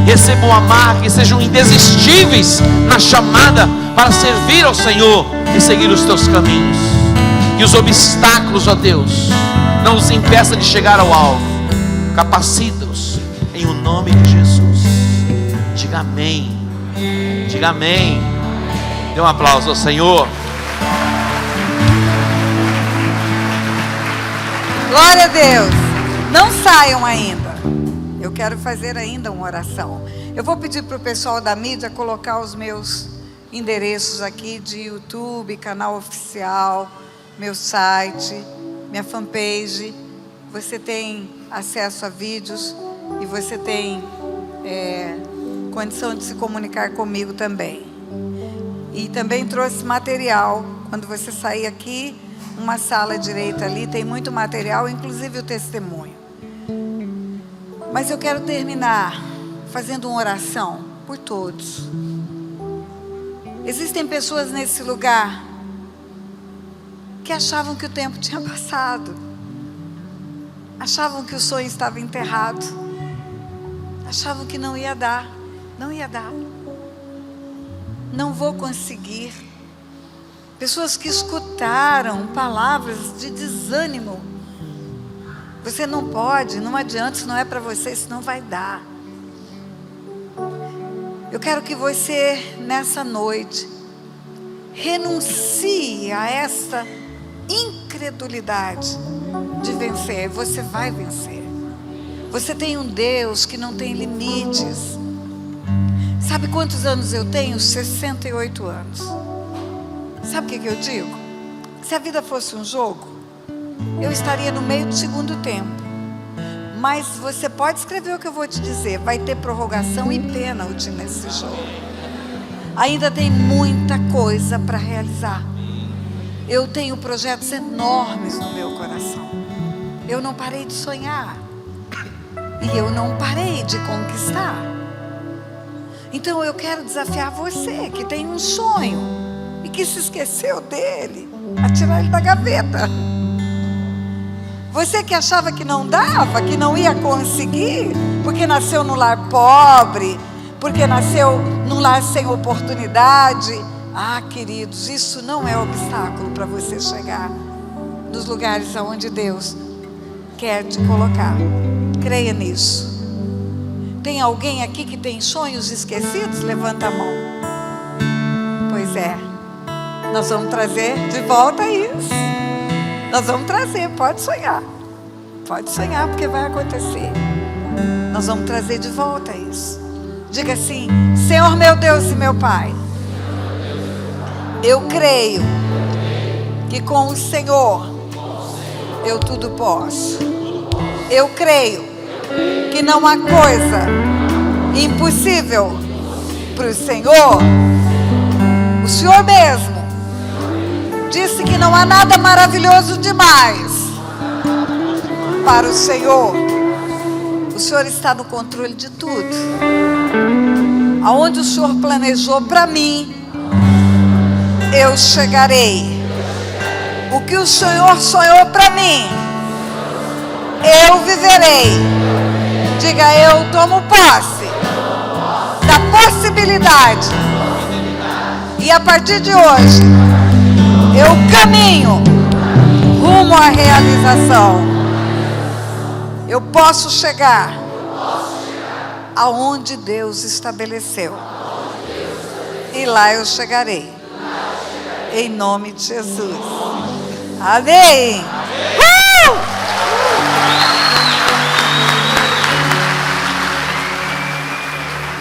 recebam a marca e sejam indesistíveis na chamada para servir ao Senhor e seguir os teus caminhos. Que os obstáculos, ó Deus, não os impeçam de chegar ao alvo. Capacita-os em o nome de Jesus. Diga amém. Diga amém. Dê um aplauso ao Senhor. Glória a Deus. Não saiam ainda. Eu quero fazer ainda uma oração. Eu vou pedir para o pessoal da mídia colocar os meus endereços aqui de YouTube, canal oficial, meu site, minha fanpage. Você tem acesso a vídeos e você tem condição de se comunicar comigo também. E também trouxe material. Quando você sair aqui, uma sala direita ali, tem muito material, inclusive o testemunho. Mas eu quero terminar fazendo uma oração por todos. Existem pessoas nesse lugar que achavam que o tempo tinha passado, achavam que o sonho estava enterrado, achavam que não ia dar, não vou conseguir. Pessoas que escutaram palavras de desânimo. Você não pode, não adianta, isso não é para você, isso não vai dar. Eu quero que você, nessa noite, renuncie a essa incredulidade de vencer. Você vai vencer. Você tem um Deus que não tem limites. Sabe quantos anos eu tenho? 68 anos. Sabe o que eu digo? Se a vida fosse um jogo, eu estaria no meio do segundo tempo. Mas você pode escrever o que eu vou te dizer. Vai ter prorrogação e pênalti nesse jogo. Ainda tem muita coisa para realizar. Eu tenho projetos enormes no meu coração. Eu não parei de sonhar. E eu não parei de conquistar. Então eu quero desafiar você que tem um sonho e que se esqueceu dele, a tirar ele da gaveta. Você que achava que não dava, que não ia conseguir, porque nasceu num lar pobre, porque nasceu num lar sem oportunidade. Ah, queridos, isso não é obstáculo para você chegar nos lugares aonde Deus quer te colocar. Creia nisso. Tem alguém aqui que tem sonhos esquecidos? Levanta a mão. Pois é. Nós vamos trazer de volta isso. Nós vamos trazer, pode sonhar. Pode sonhar, porque vai acontecer. Nós vamos trazer de volta isso. Diga assim: Senhor meu Deus e meu Pai, eu creio que com o Senhor eu tudo posso. Eu creio que não há coisa impossível para o Senhor. O Senhor mesmo disse que não há nada maravilhoso demais para o Senhor. O Senhor está no controle de tudo. Aonde o Senhor planejou para mim, eu chegarei. O que o Senhor sonhou para mim, eu viverei. Diga: eu tomo posse da possibilidade. E a partir de hoje, eu caminho rumo à realização. Eu posso chegar aonde Deus estabeleceu. E lá eu chegarei. Em nome de Jesus. Amém.